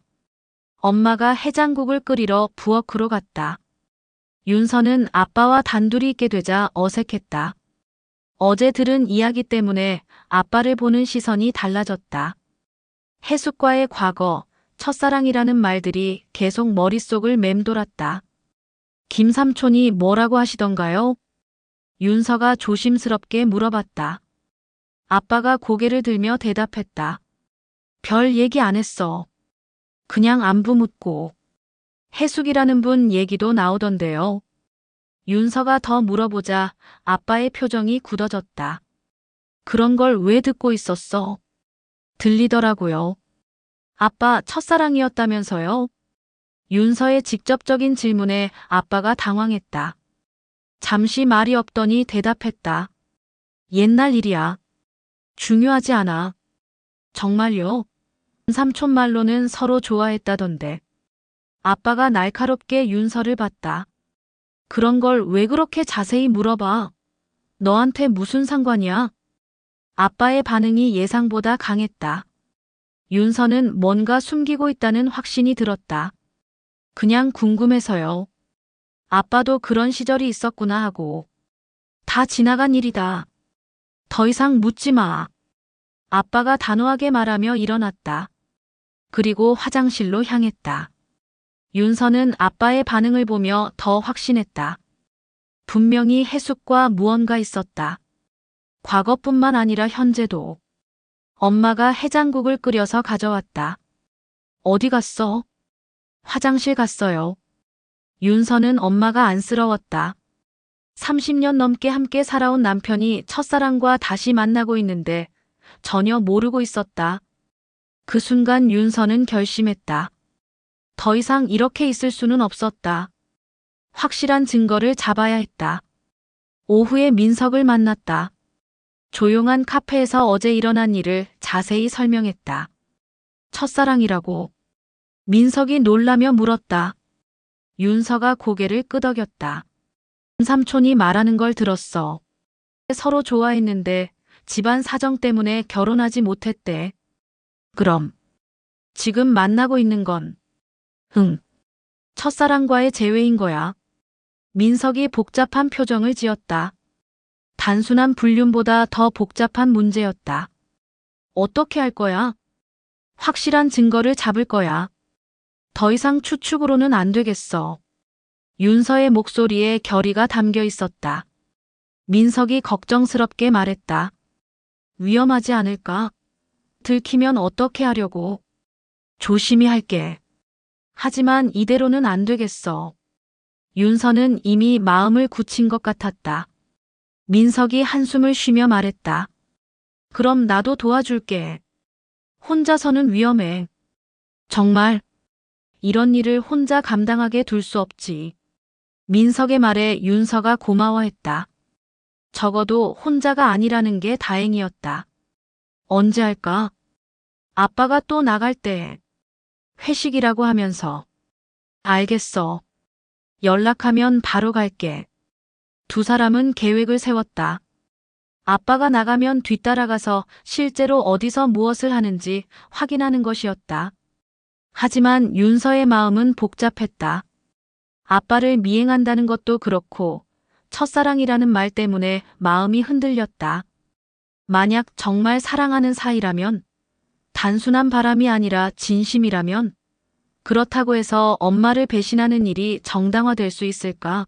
엄마가 해장국을 끓이러 부엌으로 갔다. 윤서는 아빠와 단둘이 있게 되자 어색했다. 어제 들은 이야기 때문에 아빠를 보는 시선이 달라졌다. 혜숙과의 과거, 첫사랑이라는 말들이 계속 머릿속을 맴돌았다. 김 삼촌이 뭐라고 하시던가요? 윤서가 조심스럽게 물어봤다. 아빠가 고개를 들며 대답했다. 별 얘기 안 했어. 그냥 안부 묻고. 혜숙이라는 분 얘기도 나오던데요. 윤서가 더 물어보자 아빠의 표정이 굳어졌다. 그런 걸 왜 듣고 있었어? 들리더라고요. 아빠 첫사랑이었다면서요? 윤서의 직접적인 질문에 아빠가 당황했다. 잠시 말이 없더니 대답했다. 옛날 일이야. 중요하지 않아. 정말요? 삼촌 말로는 서로 좋아했다던데. 아빠가 날카롭게 윤서를 봤다. 그런 걸 왜 그렇게 자세히 물어봐? 너한테 무슨 상관이야? 아빠의 반응이 예상보다 강했다. 윤서는 뭔가 숨기고 있다는 확신이 들었다. 그냥 궁금해서요. 아빠도 그런 시절이 있었구나 하고. 다 지나간 일이다. 더 이상 묻지 마. 아빠가 단호하게 말하며 일어났다. 그리고 화장실로 향했다. 윤서는 아빠의 반응을 보며 더 확신했다. 분명히 해숙과 무언가 있었다. 과거뿐만 아니라 현재도. 엄마가 해장국을 끓여서 가져왔다. 어디 갔어? 화장실 갔어요. 윤서는 엄마가 안쓰러웠다. 30년 넘게 함께 살아온 남편이 첫사랑과 다시 만나고 있는데 전혀 모르고 있었다. 그 순간 윤서는 결심했다. 더 이상 이렇게 있을 수는 없었다. 확실한 증거를 잡아야 했다. 오후에 민석을 만났다. 조용한 카페에서 어제 일어난 일을 자세히 설명했다. 첫사랑이라고. 민석이 놀라며 물었다. 윤서가 고개를 끄덕였다. 삼촌이 말하는 걸 들었어. 서로 좋아했는데 집안 사정 때문에 결혼하지 못했대. 그럼 지금 만나고 있는 건? 응. 첫사랑과의 재회인 거야. 민석이 복잡한 표정을 지었다. 단순한 불륜보다 더 복잡한 문제였다. 어떻게 할 거야? 확실한 증거를 잡을 거야. 더 이상 추측으로는 안 되겠어. 윤서의 목소리에 결의가 담겨 있었다. 민석이 걱정스럽게 말했다. 위험하지 않을까? 들키면 어떻게 하려고? 조심히 할게. 하지만 이대로는 안 되겠어. 윤서는 이미 마음을 굳힌 것 같았다. 민석이 한숨을 쉬며 말했다. 그럼 나도 도와줄게. 혼자서는 위험해. 정말 이런 일을 혼자 감당하게 둘 수 없지. 민석의 말에 윤서가 고마워했다. 적어도 혼자가 아니라는 게 다행이었다. 언제 할까? 아빠가 또 나갈 때. 회식이라고 하면서. 알겠어. 연락하면 바로 갈게. 두 사람은 계획을 세웠다. 아빠가 나가면 뒤따라가서 실제로 어디서 무엇을 하는지 확인하는 것이었다. 하지만 윤서의 마음은 복잡했다. 아빠를 미행한다는 것도 그렇고 첫사랑이라는 말 때문에 마음이 흔들렸다. 만약 정말 사랑하는 사이라면, 단순한 바람이 아니라 진심이라면, 그렇다고 해서 엄마를 배신하는 일이 정당화될 수 있을까?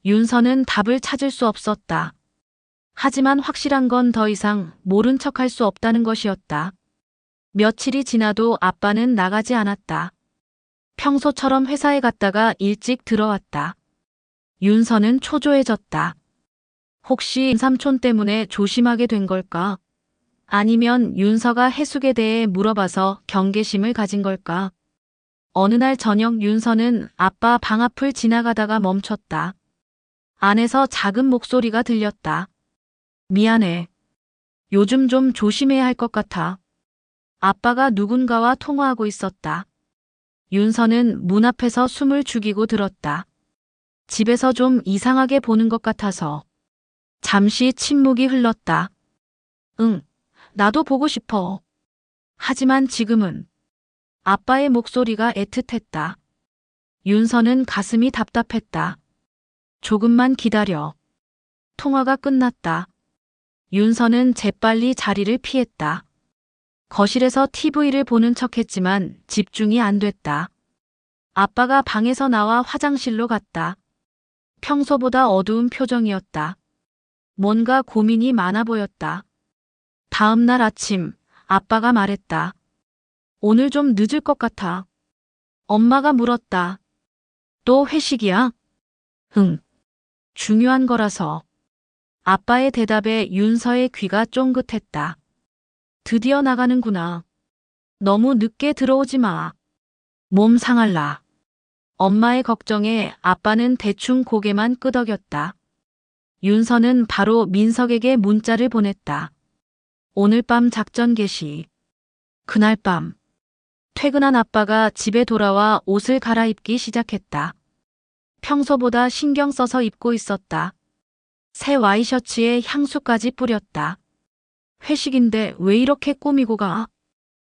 윤서는 답을 찾을 수 없었다. 하지만 확실한 건 더 이상 모른 척할 수 없다는 것이었다. 며칠이 지나도 아빠는 나가지 않았다. 평소처럼 회사에 갔다가 일찍 들어왔다. 윤서는 초조해졌다. 혹시 삼촌 때문에 조심하게 된 걸까? 아니면 윤서가 해숙에 대해 물어봐서 경계심을 가진 걸까? 어느 날 저녁 윤서는 아빠 방 앞을 지나가다가 멈췄다. 안에서 작은 목소리가 들렸다. 미안해. 요즘 좀 조심해야 할 것 같아. 아빠가 누군가와 통화하고 있었다. 윤서는 문 앞에서 숨을 죽이고 들었다. 집에서 좀 이상하게 보는 것 같아서. 잠시 침묵이 흘렀다. 응, 나도 보고 싶어. 하지만 지금은. 아빠의 목소리가 애틋했다. 윤서는 가슴이 답답했다. 조금만 기다려. 통화가 끝났다. 윤서는 재빨리 자리를 피했다. 거실에서 TV를 보는 척했지만 집중이 안 됐다. 아빠가 방에서 나와 화장실로 갔다. 평소보다 어두운 표정이었다. 뭔가 고민이 많아 보였다. 다음 날 아침 아빠가 말했다. 오늘 좀 늦을 것 같아. 엄마가 물었다. 또 회식이야? 응. 중요한 거라서. 아빠의 대답에 윤서의 귀가 쫑긋했다. 드디어 나가는구나. 너무 늦게 들어오지 마. 몸 상할라. 엄마의 걱정에 아빠는 대충 고개만 끄덕였다. 윤서는 바로 민석에게 문자를 보냈다. 오늘 밤 작전 개시. 그날 밤. 퇴근한 아빠가 집에 돌아와 옷을 갈아입기 시작했다. 평소보다 신경 써서 입고 있었다. 새 와이셔츠에 향수까지 뿌렸다. 회식인데 왜 이렇게 꾸미고 가?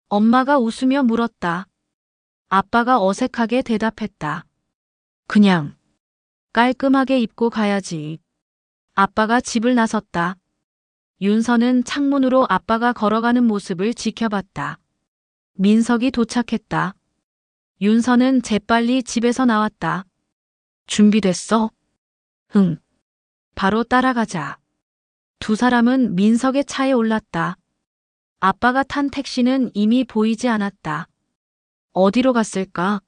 엄마가 웃으며 물었다. 아빠가 어색하게 대답했다. 그냥 깔끔하게 입고 가야지. 아빠가 집을 나섰다. 윤서는 창문으로 아빠가 걸어가는 모습을 지켜봤다. 민석이 도착했다. 윤서는 재빨리 집에서 나왔다. 준비됐어? 응. 바로 따라가자. 두 사람은 민석의 차에 올랐다. 아빠가 탄 택시는 이미 보이지 않았다. 어디로 갔을까?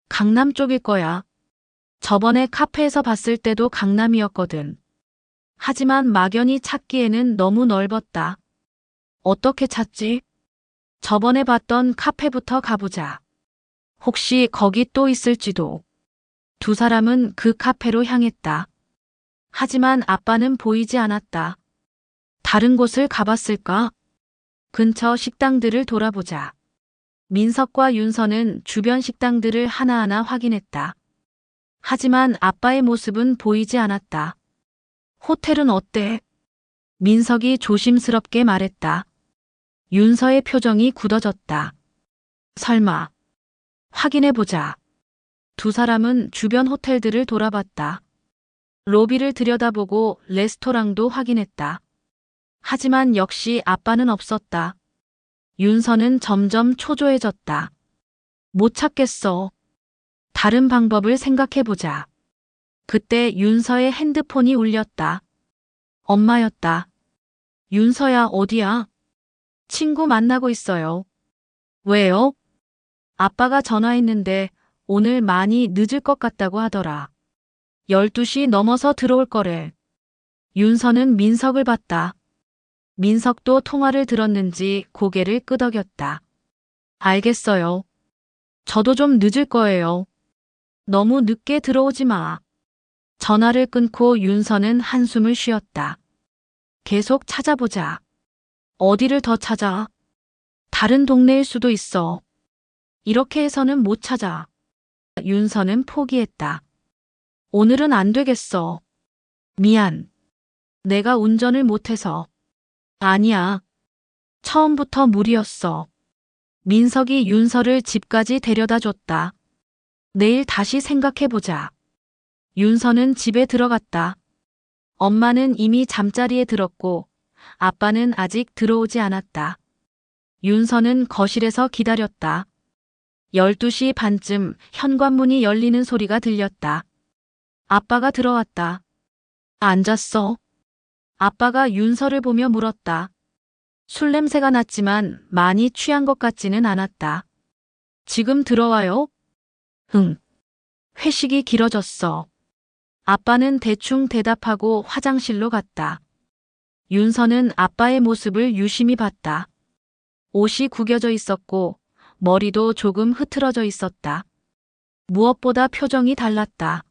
강남 쪽일 거야. 저번에 카페에서 봤을 때도 강남이었거든. 하지만 막연히 찾기에는 너무 넓었다. 어떻게 찾지? 저번에 봤던 카페부터 가보자. 혹시 거기 또 있을지도. 두 사람은 그 카페로 향했다. 하지만 아빠는 보이지 않았다. 다른 곳을 가봤을까? 근처 식당들을 돌아보자. 민석과 윤서는 주변 식당들을 하나하나 확인했다. 하지만 아빠의 모습은 보이지 않았다. 호텔은 어때? 민석이 조심스럽게 말했다. 윤서의 표정이 굳어졌다. 설마. 확인해보자. 두 사람은 주변 호텔들을 돌아봤다. 로비를 들여다보고 레스토랑도 확인했다. 하지만 역시 아빠는 없었다. 윤서는 점점 초조해졌다. 못 찾겠어. 다른 방법을 생각해보자. 그때 윤서의 핸드폰이 울렸다. 엄마였다. 윤서야, 어디야? 친구 만나고 있어요. 왜요? 아빠가 전화했는데 오늘 많이 늦을 것 같다고 하더라. 12시 넘어서 들어올 거래. 윤서는 민석을 봤다. 민석도 통화를 들었는지 고개를 끄덕였다. 알겠어요. 저도 좀 늦을 거예요. 너무 늦게 들어오지 마. 전화를 끊고 윤서는 한숨을 쉬었다. 계속 찾아보자. 어디를 더 찾아? 다른 동네일 수도 있어. 이렇게 해서는 못 찾아. 윤서는 포기했다. 오늘은 안 되겠어. 미안. 내가 운전을 못해서. 아니야. 처음부터 무리였어. 민석이 윤서를 집까지 데려다 줬다. 내일 다시 생각해보자. 윤서는 집에 들어갔다. 엄마는 이미 잠자리에 들었고 아빠는 아직 들어오지 않았다. 윤서는 거실에서 기다렸다. 12시 반쯤 현관문이 열리는 소리가 들렸다. 아빠가 들어왔다. 앉았어? 아빠가 윤서를 보며 물었다. 술 냄새가 났지만 많이 취한 것 같지는 않았다. 지금 들어와요? 응. 회식이 길어졌어. 아빠는 대충 대답하고 화장실로 갔다. 윤서는 아빠의 모습을 유심히 봤다. 옷이 구겨져 있었고 머리도 조금 흐트러져 있었다. 무엇보다 표정이 달랐다.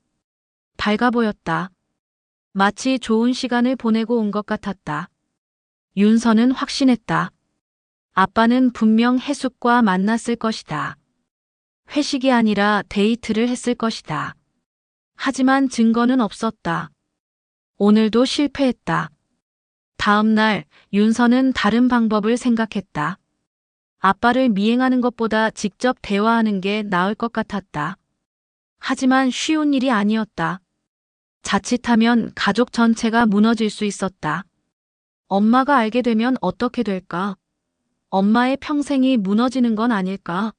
밝아 보였다. 마치 좋은 시간을 보내고 온 것 같았다. 윤서는 확신했다. 아빠는 분명 해숙과 만났을 것이다. 회식이 아니라 데이트를 했을 것이다. 하지만 증거는 없었다. 오늘도 실패했다. 다음 날 윤서는 다른 방법을 생각했다. 아빠를 미행하는 것보다 직접 대화하는 게 나을 것 같았다. 하지만 쉬운 일이 아니었다. 자칫하면 가족 전체가 무너질 수 있었다. 엄마가 알게 되면 어떻게 될까? 엄마의 평생이 무너지는 건 아닐까?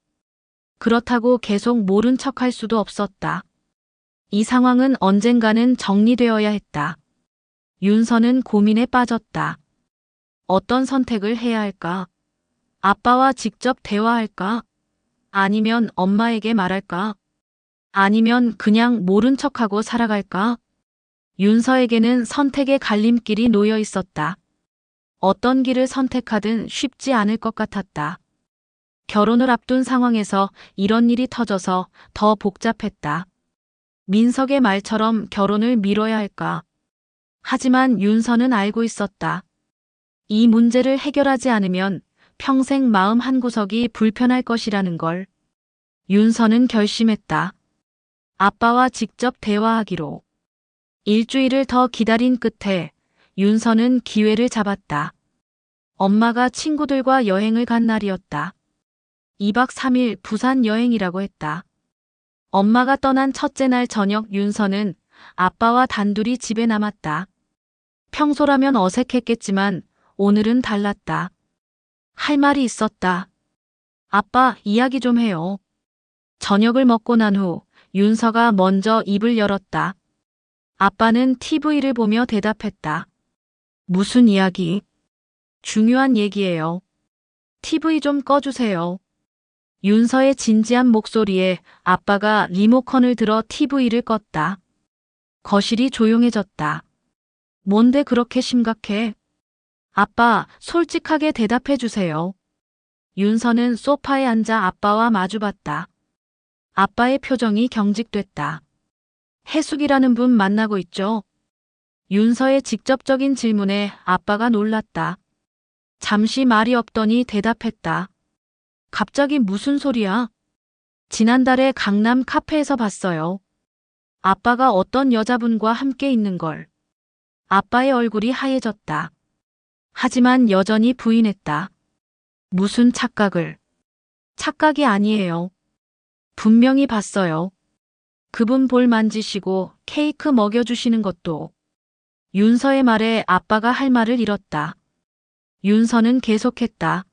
그렇다고 계속 모른 척할 수도 없었다. 이 상황은 언젠가는 정리되어야 했다. 윤서는 고민에 빠졌다. 어떤 선택을 해야 할까? 아빠와 직접 대화할까? 아니면 엄마에게 말할까? 아니면 그냥 모른 척하고 살아갈까? 윤서에게는 선택의 갈림길이 놓여 있었다. 어떤 길을 선택하든 쉽지 않을 것 같았다. 결혼을 앞둔 상황에서 이런 일이 터져서 더 복잡했다. 민석의 말처럼 결혼을 미뤄야 할까? 하지만 윤서는 알고 있었다. 이 문제를 해결하지 않으면 평생 마음 한구석이 불편할 것이라는 걸. 윤서는 결심했다. 아빠와 직접 대화하기로. 일주일을 더 기다린 끝에 윤서는 기회를 잡았다. 엄마가 친구들과 여행을 간 날이었다. 2박 3일 부산 여행이라고 했다. 엄마가 떠난 첫째 날 저녁 윤서는 아빠와 단둘이 집에 남았다. 평소라면 어색했겠지만 오늘은 달랐다. 할 말이 있었다. 아빠, 이야기 좀 해요. 저녁을 먹고 난 후 윤서가 먼저 입을 열었다. 아빠는 TV를 보며 대답했다. 무슨 이야기? 중요한 얘기예요. TV 좀 꺼주세요. 윤서의 진지한 목소리에 아빠가 리모컨을 들어 TV를 껐다. 거실이 조용해졌다. 뭔데 그렇게 심각해? 아빠, 솔직하게 대답해 주세요. 윤서는 소파에 앉아 아빠와 마주봤다. 아빠의 표정이 경직됐다. 해숙이라는 분 만나고 있죠? 윤서의 직접적인 질문에 아빠가 놀랐다. 잠시 말이 없더니 대답했다. 갑자기 무슨 소리야? 지난달에 강남 카페에서 봤어요. 아빠가 어떤 여자분과 함께 있는 걸. 아빠의 얼굴이 하얘졌다. 하지만 여전히 부인했다. 무슨 착각을. 착각이 아니에요. 분명히 봤어요. 그분 볼 만지시고 케이크 먹여주시는 것도. 윤서의 말에 아빠가 할 말을 잃었다. 윤서는 계속했다.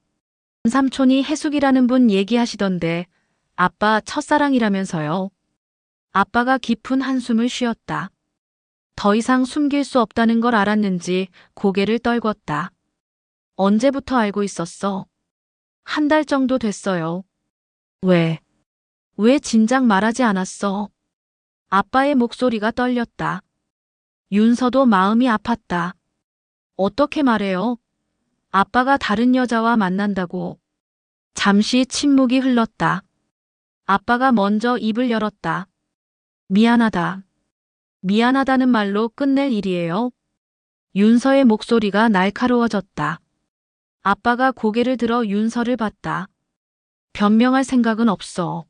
삼촌이 해숙이라는 분 얘기하시던데 아빠 첫사랑이라면서요. 아빠가 깊은 한숨을 쉬었다. 더 이상 숨길 수 없다는 걸 알았는지 고개를 떨궜다. 언제부터 알고 있었어? 한 달 정도 됐어요. 왜 진작 말하지 않았어? 아빠의 목소리가 떨렸다. 윤서도 마음이 아팠다. 어떻게 말해요? 아빠가 다른 여자와 만난다고. 잠시 침묵이 흘렀다. 아빠가 먼저 입을 열었다. 미안하다. 미안하다는 말로 끝낼 일이에요. 윤서의 목소리가 날카로워졌다. 아빠가 고개를 들어 윤서를 봤다. 변명할 생각은 없어.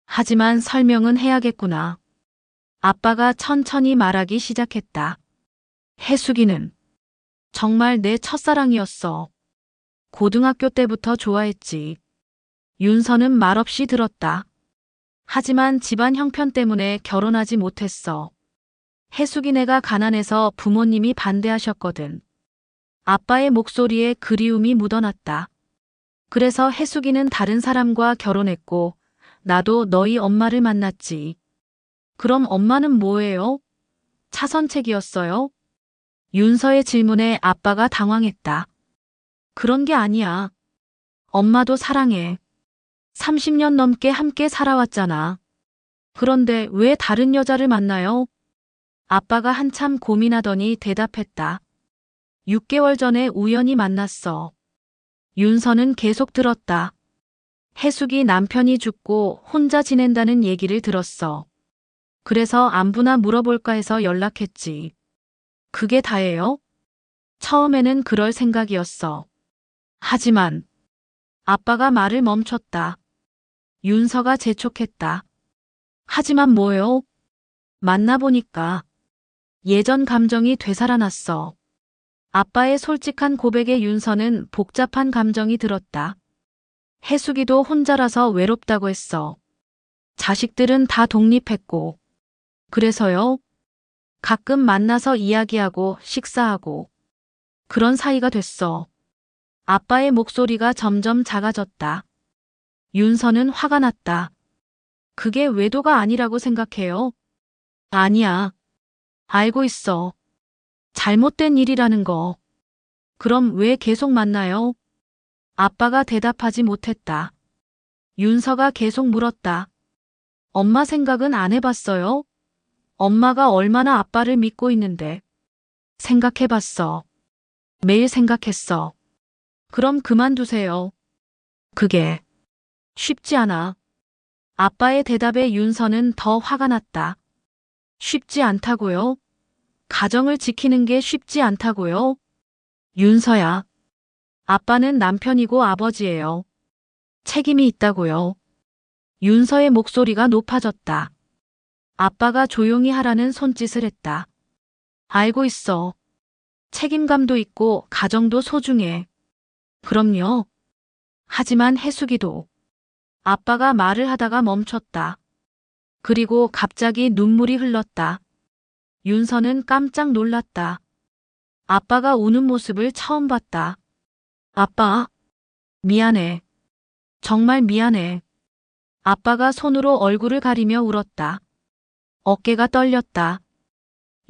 하지만 설명은 해야겠구나. 아빠가 천천히 말하기 시작했다. 해숙이는 정말 내 첫사랑이었어. 고등학교 때부터 좋아했지. 윤서는 말없이 들었다. 하지만 집안 형편 때문에 결혼하지 못했어. 해숙이 내가 가난해서 부모님이 반대하셨거든. 아빠의 목소리에 그리움이 묻어났다. 그래서 해숙이는 다른 사람과 결혼했고 나도 너희 엄마를 만났지. 그럼 엄마는 뭐예요? 차선책이었어요? 윤서의 질문에 아빠가 당황했다. 그런 게 아니야. 엄마도 사랑해. 30년 넘게 함께 살아왔잖아. 그런데 왜 다른 여자를 만나요? 아빠가 한참 고민하더니 대답했다. 6개월 전에 우연히 만났어. 윤서는 계속 들었다. 해숙이 남편이 죽고 혼자 지낸다는 얘기를 들었어. 그래서 안부나 물어볼까 해서 연락했지. 그게 다예요? 처음에는 그럴 생각이었어. 하지만 아빠가 말을 멈췄다. 윤서가 재촉했다. 하지만 뭐요? 만나보니까 예전 감정이 되살아났어. 아빠의 솔직한 고백에 윤서는 복잡한 감정이 들었다. 해숙이도 혼자라서 외롭다고 했어. 자식들은 다 독립했고. 그래서요? 가끔 만나서 이야기하고 식사하고. 그런 사이가 됐어. 아빠의 목소리가 점점 작아졌다. 윤서는 화가 났다. 그게 외도가 아니라고 생각해요? 아니야. 알고 있어. 잘못된 일이라는 거. 그럼 왜 계속 만나요? 아빠가 대답하지 못했다. 윤서가 계속 물었다. 엄마 생각은 안 해봤어요? 엄마가 얼마나 아빠를 믿고 있는데. 생각해봤어. 매일 생각했어. 그럼 그만두세요. 그게 쉽지 않아. 아빠의 대답에 윤서는 더 화가 났다. 쉽지 않다고요? 가정을 지키는 게 쉽지 않다고요? 윤서야. 아빠는 남편이고 아버지예요. 책임이 있다고요. 윤서의 목소리가 높아졌다. 아빠가 조용히 하라는 손짓을 했다. 알고 있어. 책임감도 있고 가정도 소중해. 그럼요. 하지만 해숙이도. 아빠가 말을 하다가 멈췄다. 그리고 갑자기 눈물이 흘렀다. 윤서는 깜짝 놀랐다. 아빠가 우는 모습을 처음 봤다. 아빠, 미안해. 정말 미안해. 아빠가 손으로 얼굴을 가리며 울었다. 어깨가 떨렸다.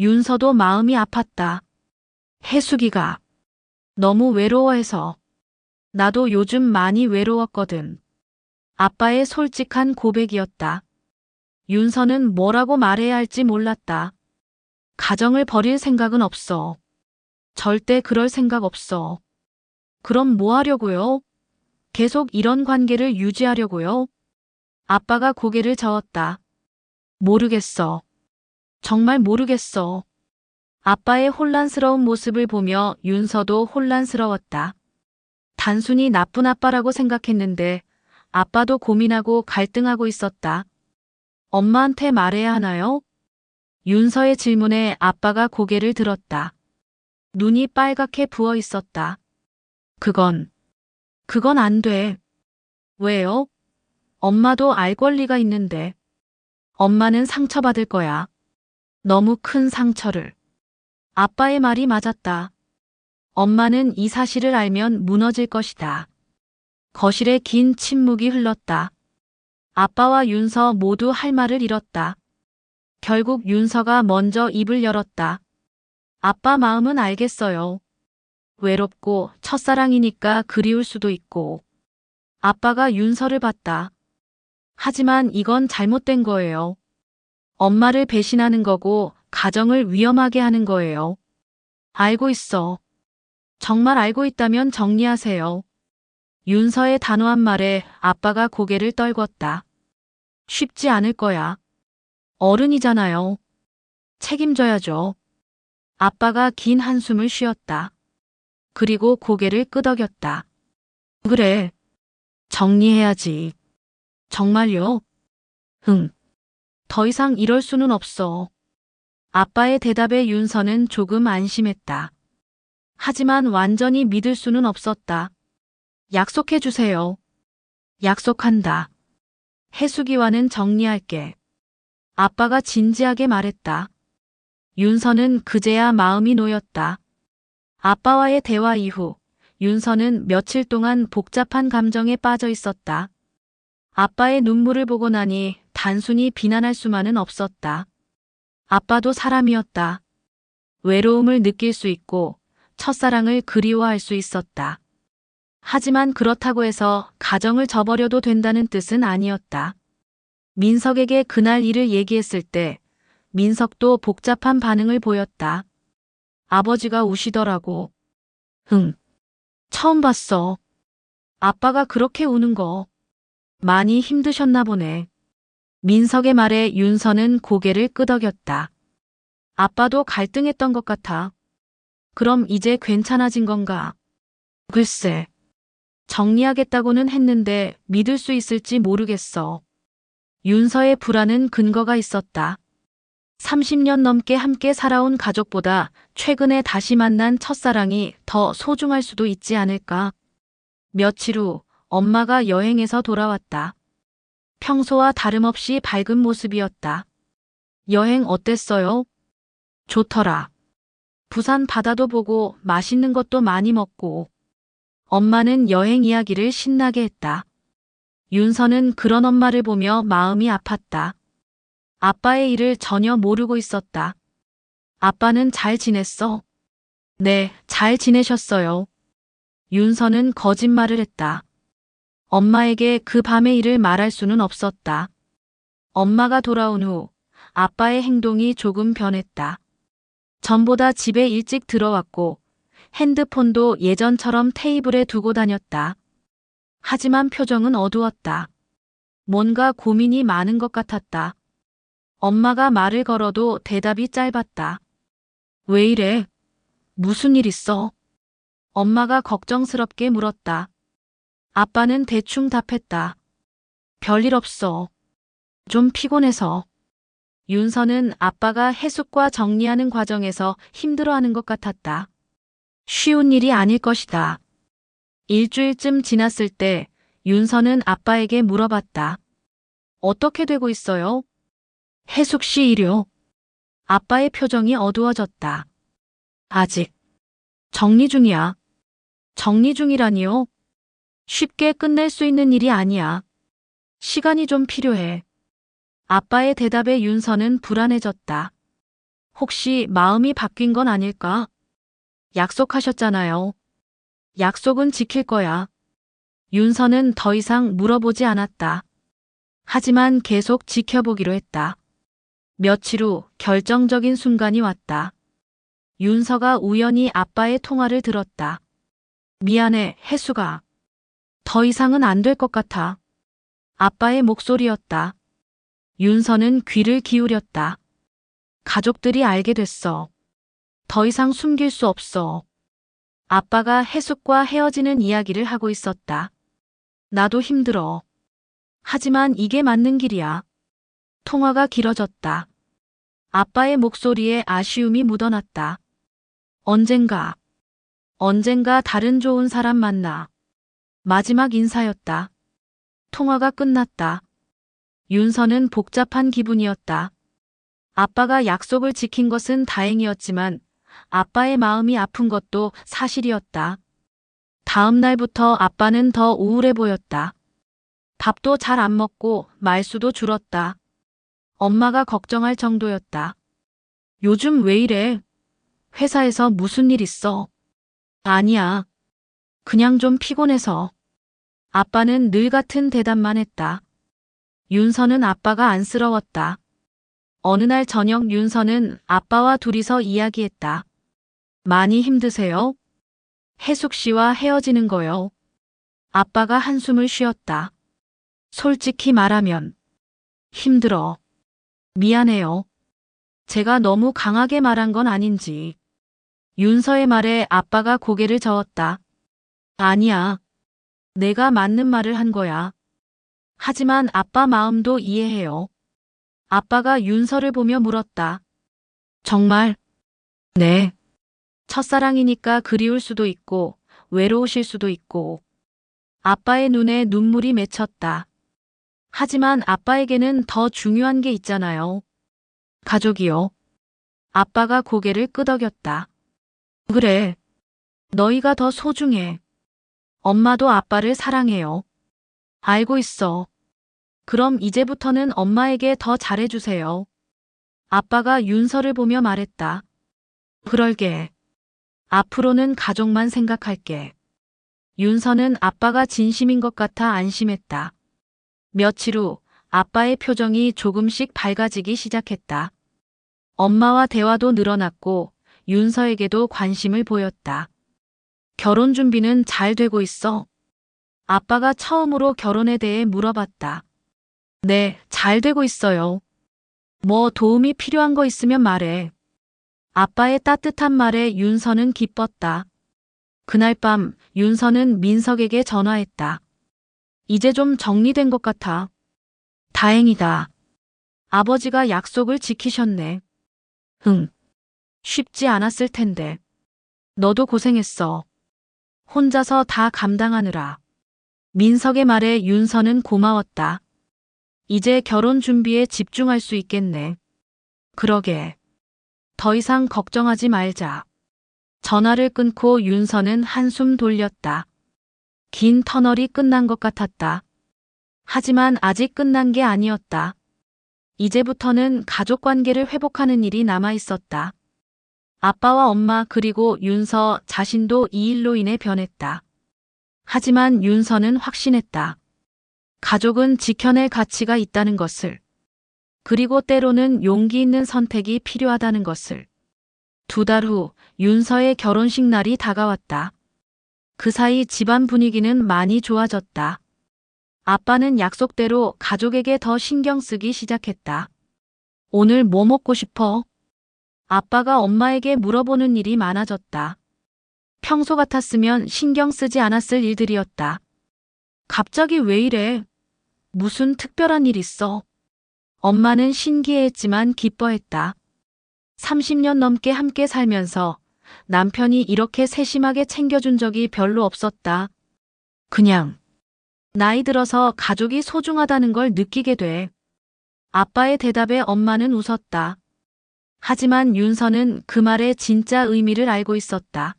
윤서도 마음이 아팠다. 해숙이가 너무 외로워해서. 나도 요즘 많이 외로웠거든. 아빠의 솔직한 고백이었다. 윤서는 뭐라고 말해야 할지 몰랐다. 가정을 버릴 생각은 없어. 절대 그럴 생각 없어. 그럼 뭐 하려고요? 계속 이런 관계를 유지하려고요? 아빠가 고개를 저었다. 모르겠어. 정말 모르겠어. 아빠의 혼란스러운 모습을 보며 윤서도 혼란스러웠다. 단순히 나쁜 아빠라고 생각했는데 아빠도 고민하고 갈등하고 있었다. 엄마한테 말해야 하나요? 윤서의 질문에 아빠가 고개를 들었다. 눈이 빨갛게 부어 있었다. 그건 안 돼. 왜요? 엄마도 알 권리가 있는데. 엄마는 상처받을 거야. 너무 큰 상처를. 아빠의 말이 맞았다. 엄마는 이 사실을 알면 무너질 것이다. 거실에 긴 침묵이 흘렀다. 아빠와 윤서 모두 할 말을 잃었다. 결국 윤서가 먼저 입을 열었다. 아빠 마음은 알겠어요. 외롭고 첫사랑이니까 그리울 수도 있고. 아빠가 윤서를 봤다. 하지만 이건 잘못된 거예요. 엄마를 배신하는 거고 가정을 위험하게 하는 거예요. 알고 있어. 정말 알고 있다면 정리하세요. 윤서의 단호한 말에 아빠가 고개를 떨궜다. 쉽지 않을 거야. 어른이잖아요. 책임져야죠. 아빠가 긴 한숨을 쉬었다. 그리고 고개를 끄덕였다. 그래. 정리해야지. 정말요? 응. 더 이상 이럴 수는 없어. 아빠의 대답에 윤서는 조금 안심했다. 하지만 완전히 믿을 수는 없었다. 약속해 주세요. 약속한다. 해숙이와는 정리할게. 아빠가 진지하게 말했다. 윤서는 그제야 마음이 놓였다. 아빠와의 대화 이후 윤서는 며칠 동안 복잡한 감정에 빠져 있었다. 아빠의 눈물을 보고 나니 단순히 비난할 수만은 없었다. 아빠도 사람이었다. 외로움을 느낄 수 있고 첫사랑을 그리워할 수 있었다. 하지만 그렇다고 해서 가정을 저버려도 된다는 뜻은 아니었다. 민석에게 그날 일을 얘기했을 때 민석도 복잡한 반응을 보였다. 아버지가 우시더라고. 응. 처음 봤어. 아빠가 그렇게 우는 거. 많이 힘드셨나 보네. 민석의 말에 윤서는 고개를 끄덕였다. 아빠도 갈등했던 것 같아. 그럼 이제 괜찮아진 건가? 글쎄. 정리하겠다고는 했는데 믿을 수 있을지 모르겠어. 윤서의 불안은 근거가 있었다. 30년 넘게 함께 살아온 가족보다 최근에 다시 만난 첫사랑이 더 소중할 수도 있지 않을까? 며칠 후 엄마가 여행에서 돌아왔다. 평소와 다름없이 밝은 모습이었다. 여행 어땠어요? 좋더라. 부산 바다도 보고 맛있는 것도 많이 먹고. 엄마는 여행 이야기를 신나게 했다. 윤서는 그런 엄마를 보며 마음이 아팠다. 아빠의 일을 전혀 모르고 있었다. 아빠는 잘 지냈어? 네, 잘 지내셨어요. 윤서는 거짓말을 했다. 엄마에게 그 밤의 일을 말할 수는 없었다. 엄마가 돌아온 후 아빠의 행동이 조금 변했다. 전보다 집에 일찍 들어왔고 핸드폰도 예전처럼 테이블에 두고 다녔다. 하지만 표정은 어두웠다. 뭔가 고민이 많은 것 같았다. 엄마가 말을 걸어도 대답이 짧았다. 왜 이래? 무슨 일 있어? 엄마가 걱정스럽게 물었다. 아빠는 대충 답했다. 별일 없어. 좀 피곤해서. 윤서는 아빠가 해숙과 정리하는 과정에서 힘들어하는 것 같았다. 쉬운 일이 아닐 것이다. 일주일쯤 지났을 때 윤서는 아빠에게 물어봤다. 어떻게 되고 있어요? 해숙 씨 일요. 아빠의 표정이 어두워졌다. 아직 정리 중이야. 정리 중이라니요? 쉽게 끝낼 수 있는 일이 아니야. 시간이 좀 필요해. 아빠의 대답에 윤서는 불안해졌다. 혹시 마음이 바뀐 건 아닐까? 약속하셨잖아요. 약속은 지킬 거야. 윤서는 더 이상 물어보지 않았다. 하지만 계속 지켜보기로 했다. 며칠 후 결정적인 순간이 왔다. 윤서가 우연히 아빠의 통화를 들었다. 미안해, 혜수가. 더 이상은 안 될 것 같아. 아빠의 목소리였다. 윤서는 귀를 기울였다. 가족들이 알게 됐어. 더 이상 숨길 수 없어. 아빠가 해숙과 헤어지는 이야기를 하고 있었다. 나도 힘들어. 하지만 이게 맞는 길이야. 통화가 길어졌다. 아빠의 목소리에 아쉬움이 묻어났다. 언젠가 다른 좋은 사람 만나. 마지막 인사였다. 통화가 끝났다. 윤서는 복잡한 기분이었다. 아빠가 약속을 지킨 것은 다행이었지만 아빠의 마음이 아픈 것도 사실이었다. 다음 날부터 아빠는 더 우울해 보였다. 밥도 잘 안 먹고 말수도 줄었다. 엄마가 걱정할 정도였다. 요즘 왜 이래? 회사에서 무슨 일 있어? 아니야. 그냥 좀 피곤해서. 아빠는 늘 같은 대답만 했다. 윤서는 아빠가 안쓰러웠다. 어느 날 저녁 윤서는 아빠와 둘이서 이야기했다. 많이 힘드세요? 해숙 씨와 헤어지는 거요. 아빠가 한숨을 쉬었다. 솔직히 말하면 힘들어. 미안해요. 제가 너무 강하게 말한 건 아닌지. 윤서의 말에 아빠가 고개를 저었다. 아니야. 내가 맞는 말을 한 거야. 하지만 아빠 마음도 이해해요. 아빠가 윤서를 보며 물었다. 정말? 네. 첫사랑이니까 그리울 수도 있고 외로우실 수도 있고. 아빠의 눈에 눈물이 맺혔다. 하지만 아빠에게는 더 중요한 게 있잖아요. 가족이요. 아빠가 고개를 끄덕였다. 그래. 너희가 더 소중해. 엄마도 아빠를 사랑해요. 알고 있어. 그럼 이제부터는 엄마에게 더 잘해주세요. 아빠가 윤서를 보며 말했다. 그럴게. 앞으로는 가족만 생각할게. 윤서는 아빠가 진심인 것 같아 안심했다. 며칠 후 아빠의 표정이 조금씩 밝아지기 시작했다. 엄마와 대화도 늘어났고 윤서에게도 관심을 보였다. 결혼 준비는 잘 되고 있어? 아빠가 처음으로 결혼에 대해 물어봤다. 네, 잘 되고 있어요. 뭐 도움이 필요한 거 있으면 말해. 아빠의 따뜻한 말에 윤서는 기뻤다. 그날 밤 윤서는 민석에게 전화했다. 이제 좀 정리된 것 같아. 다행이다. 아버지가 약속을 지키셨네. 응. 쉽지 않았을 텐데. 너도 고생했어. 혼자서 다 감당하느라. 민석의 말에 윤서는 고마웠다. 이제 결혼 준비에 집중할 수 있겠네. 그러게. 더 이상 걱정하지 말자. 전화를 끊고 윤서는 한숨 돌렸다. 긴 터널이 끝난 것 같았다. 하지만 아직 끝난 게 아니었다. 이제부터는 가족 관계를 회복하는 일이 남아 있었다. 아빠와 엄마 그리고 윤서 자신도 이 일로 인해 변했다. 하지만 윤서는 확신했다. 가족은 지켜낼 가치가 있다는 것을. 그리고 때로는 용기 있는 선택이 필요하다는 것을. 2달 후 윤서의 결혼식 날이 다가왔다. 그 사이 집안 분위기는 많이 좋아졌다. 아빠는 약속대로 가족에게 더 신경 쓰기 시작했다. 오늘 뭐 먹고 싶어? 아빠가 엄마에게 물어보는 일이 많아졌다. 평소 같았으면 신경 쓰지 않았을 일들이었다. 갑자기 왜 이래? 무슨 특별한 일 있어? 엄마는 신기해했지만 기뻐했다. 30년 넘게 함께 살면서 남편이 이렇게 세심하게 챙겨준 적이 별로 없었다. 그냥 나이 들어서 가족이 소중하다는 걸 느끼게 돼. 아빠의 대답에 엄마는 웃었다. 하지만 윤서는 그 말의 진짜 의미를 알고 있었다.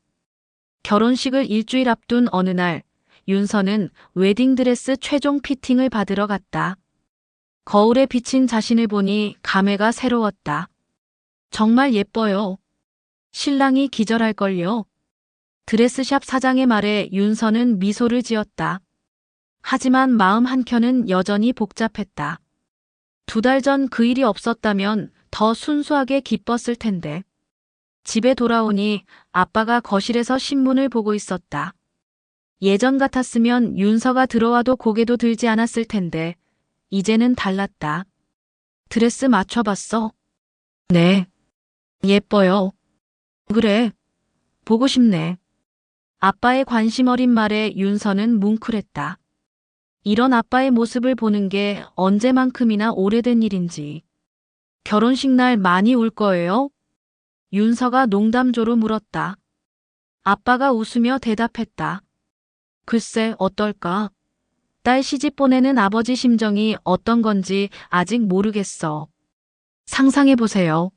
결혼식을 일주일 앞둔 어느 날, 윤서는 웨딩드레스 최종 피팅을 받으러 갔다. 거울에 비친 자신을 보니 감회가 새로웠다. 정말 예뻐요. 신랑이 기절할걸요. 드레스샵 사장의 말에 윤서는 미소를 지었다. 하지만 마음 한켠은 여전히 복잡했다. 2달 전 그 일이 없었다면 더 순수하게 기뻤을 텐데. 집에 돌아오니 아빠가 거실에서 신문을 보고 있었다. 예전 같았으면 윤서가 들어와도 고개도 들지 않았을 텐데 이제는 달랐다. 드레스 맞춰봤어? 네. 예뻐요. 그래. 보고 싶네. 아빠의 관심 어린 말에 윤서는 뭉클했다. 이런 아빠의 모습을 보는 게 언제만큼이나 오래된 일인지. 결혼식 날 많이 울 거예요? 윤서가 농담조로 물었다. 아빠가 웃으며 대답했다. 글쎄 어떨까? 딸 시집 보내는 아버지 심정이 어떤 건지 아직 모르겠어. 상상해보세요.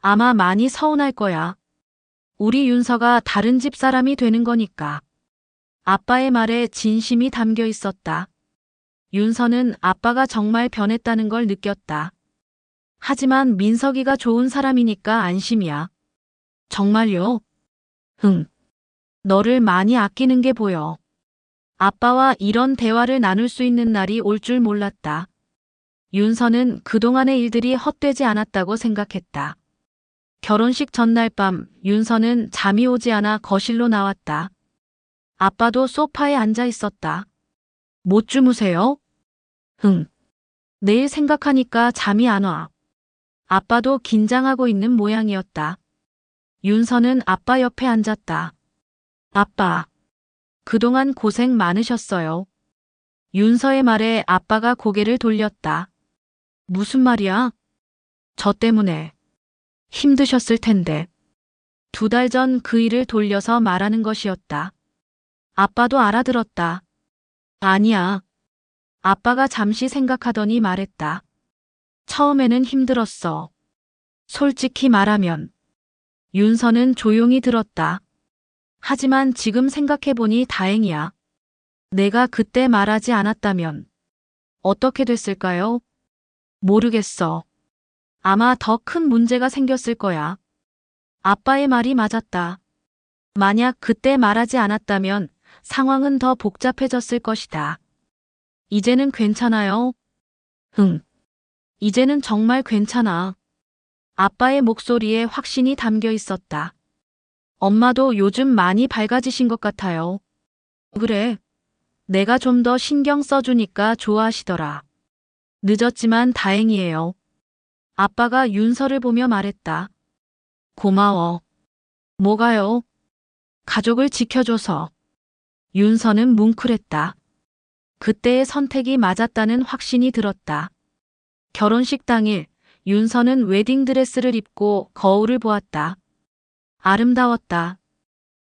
아마 많이 서운할 거야. 우리 윤서가 다른 집 사람이 되는 거니까. 아빠의 말에 진심이 담겨 있었다. 윤서는 아빠가 정말 변했다는 걸 느꼈다. 하지만 민석이가 좋은 사람이니까 안심이야. 정말요? 너를 많이 아끼는 게 보여. 아빠와 이런 대화를 나눌 수 있는 날이 올 줄 몰랐다. 윤서는 그동안의 일들이 헛되지 않았다고 생각했다. 결혼식 전날 밤 윤서는 잠이 오지 않아 거실로 나왔다. 아빠도 소파에 앉아 있었다. 못 주무세요? 내일 생각하니까 잠이 안 와. 아빠도 긴장하고 있는 모양이었다. 윤서는 아빠 옆에 앉았다. 아빠, 그동안 고생 많으셨어요. 윤서의 말에 아빠가 고개를 돌렸다. 무슨 말이야? 저 때문에. 힘드셨을 텐데. 2달 전 그 일을 돌려서 말하는 것이었다. 아빠도 알아들었다. 아니야. 아빠가 잠시 생각하더니 말했다. 처음에는 힘들었어. 솔직히 말하면. 윤서는 조용히 들었다. 하지만 지금 생각해보니 다행이야. 내가 그때 말하지 않았다면 어떻게 됐을까요? 모르겠어. 아마 더 큰 문제가 생겼을 거야. 아빠의 말이 맞았다. 만약 그때 말하지 않았다면 상황은 더 복잡해졌을 것이다. 이제는 괜찮아요? 이제는 정말 괜찮아. 아빠의 목소리에 확신이 담겨 있었다. 엄마도 요즘 많이 밝아지신 것 같아요. 그래. 내가 좀 더 신경 써주니까 좋아하시더라. 늦었지만 다행이에요. 아빠가 윤서를 보며 말했다. 고마워. 뭐가요? 가족을 지켜줘서. 윤서는 뭉클했다. 그때의 선택이 맞았다는 확신이 들었다. 결혼식 당일 윤서는 웨딩드레스를 입고 거울을 보았다. 아름다웠다.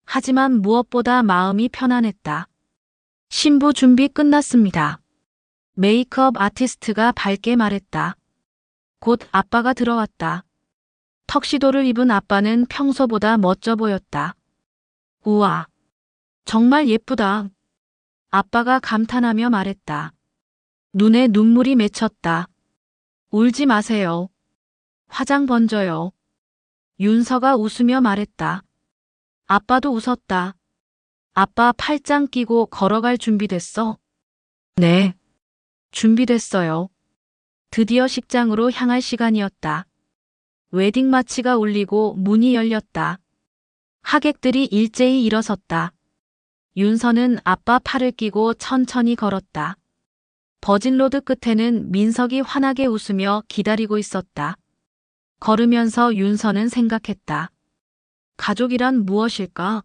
하지만 무엇보다 마음이 편안했다. 신부 준비 끝났습니다. 메이크업 아티스트가 밝게 말했다. 곧 아빠가 들어왔다. 턱시도를 입은 아빠는 평소보다 멋져 보였다. 우와, 정말 예쁘다. 아빠가 감탄하며 말했다. 눈에 눈물이 맺혔다. 울지 마세요. 화장 번져요. 윤서가 웃으며 말했다. 아빠도 웃었다. 아빠 팔짱 끼고 걸어갈 준비됐어? 네. 준비됐어요. 드디어 식장으로 향할 시간이었다. 웨딩 마치가 울리고 문이 열렸다. 하객들이 일제히 일어섰다. 윤서는 아빠 팔을 끼고 천천히 걸었다. 버진로드 끝에는 민석이 환하게 웃으며 기다리고 있었다. 걸으면서 윤서는 생각했다. 가족이란 무엇일까?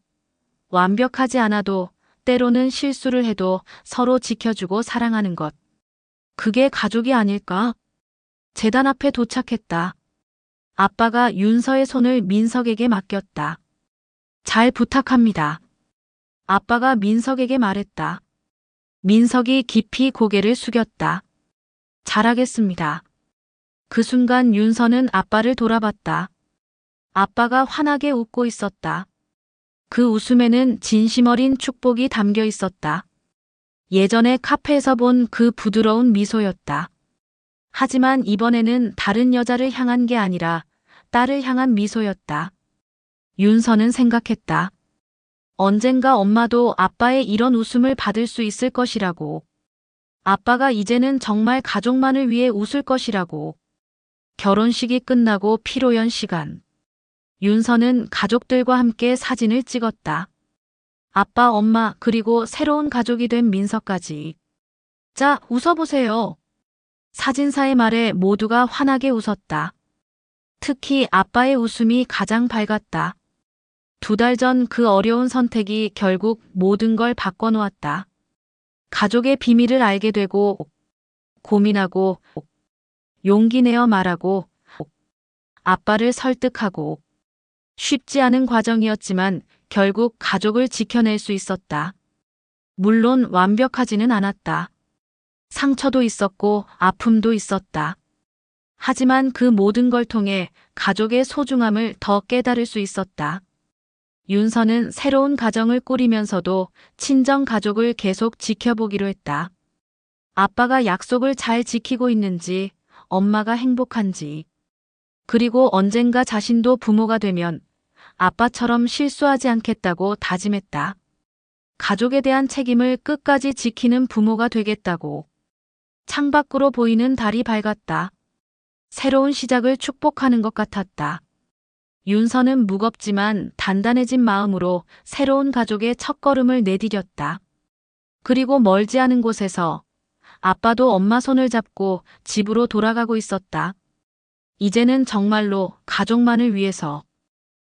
완벽하지 않아도 때로는 실수를 해도 서로 지켜주고 사랑하는 것. 그게 가족이 아닐까? 재단 앞에 도착했다. 아빠가 윤서의 손을 민석에게 맡겼다. 잘 부탁합니다. 아빠가 민석에게 말했다. 민석이 깊이 고개를 숙였다. 잘하겠습니다. 그 순간 윤서는 아빠를 돌아봤다. 아빠가 환하게 웃고 있었다. 그 웃음에는 진심 어린 축복이 담겨 있었다. 예전에 카페에서 본 그 부드러운 미소였다. 하지만 이번에는 다른 여자를 향한 게 아니라 딸을 향한 미소였다. 윤서는 생각했다. 언젠가 엄마도 아빠의 이런 웃음을 받을 수 있을 것이라고. 아빠가 이제는 정말 가족만을 위해 웃을 것이라고. 결혼식이 끝나고 피로연 시간. 윤서는 가족들과 함께 사진을 찍었다. 아빠, 엄마, 그리고 새로운 가족이 된 민서까지. 자, 웃어보세요. 사진사의 말에 모두가 환하게 웃었다. 특히 아빠의 웃음이 가장 밝았다. 2달 전 그 어려운 선택이 결국 모든 걸 바꿔놓았다. 가족의 비밀을 알게 되고, 고민하고, 용기 내어 말하고, 아빠를 설득하고. 쉽지 않은 과정이었지만 결국 가족을 지켜낼 수 있었다. 물론 완벽하지는 않았다. 상처도 있었고 아픔도 있었다. 하지만 그 모든 걸 통해 가족의 소중함을 더 깨달을 수 있었다. 윤서는 새로운 가정을 꾸리면서도 친정 가족을 계속 지켜보기로 했다. 아빠가 약속을 잘 지키고 있는지, 엄마가 행복한지, 그리고 언젠가 자신도 부모가 되면 아빠처럼 실수하지 않겠다고 다짐했다. 가족에 대한 책임을 끝까지 지키는 부모가 되겠다고. 창밖으로 보이는 달이 밝았다. 새로운 시작을 축복하는 것 같았다. 윤서는 무겁지만 단단해진 마음으로 새로운 가족의 첫걸음을 내디뎠다. 그리고 멀지 않은 곳에서 아빠도 엄마 손을 잡고 집으로 돌아가고 있었다. 이제는 정말로 가족만을 위해서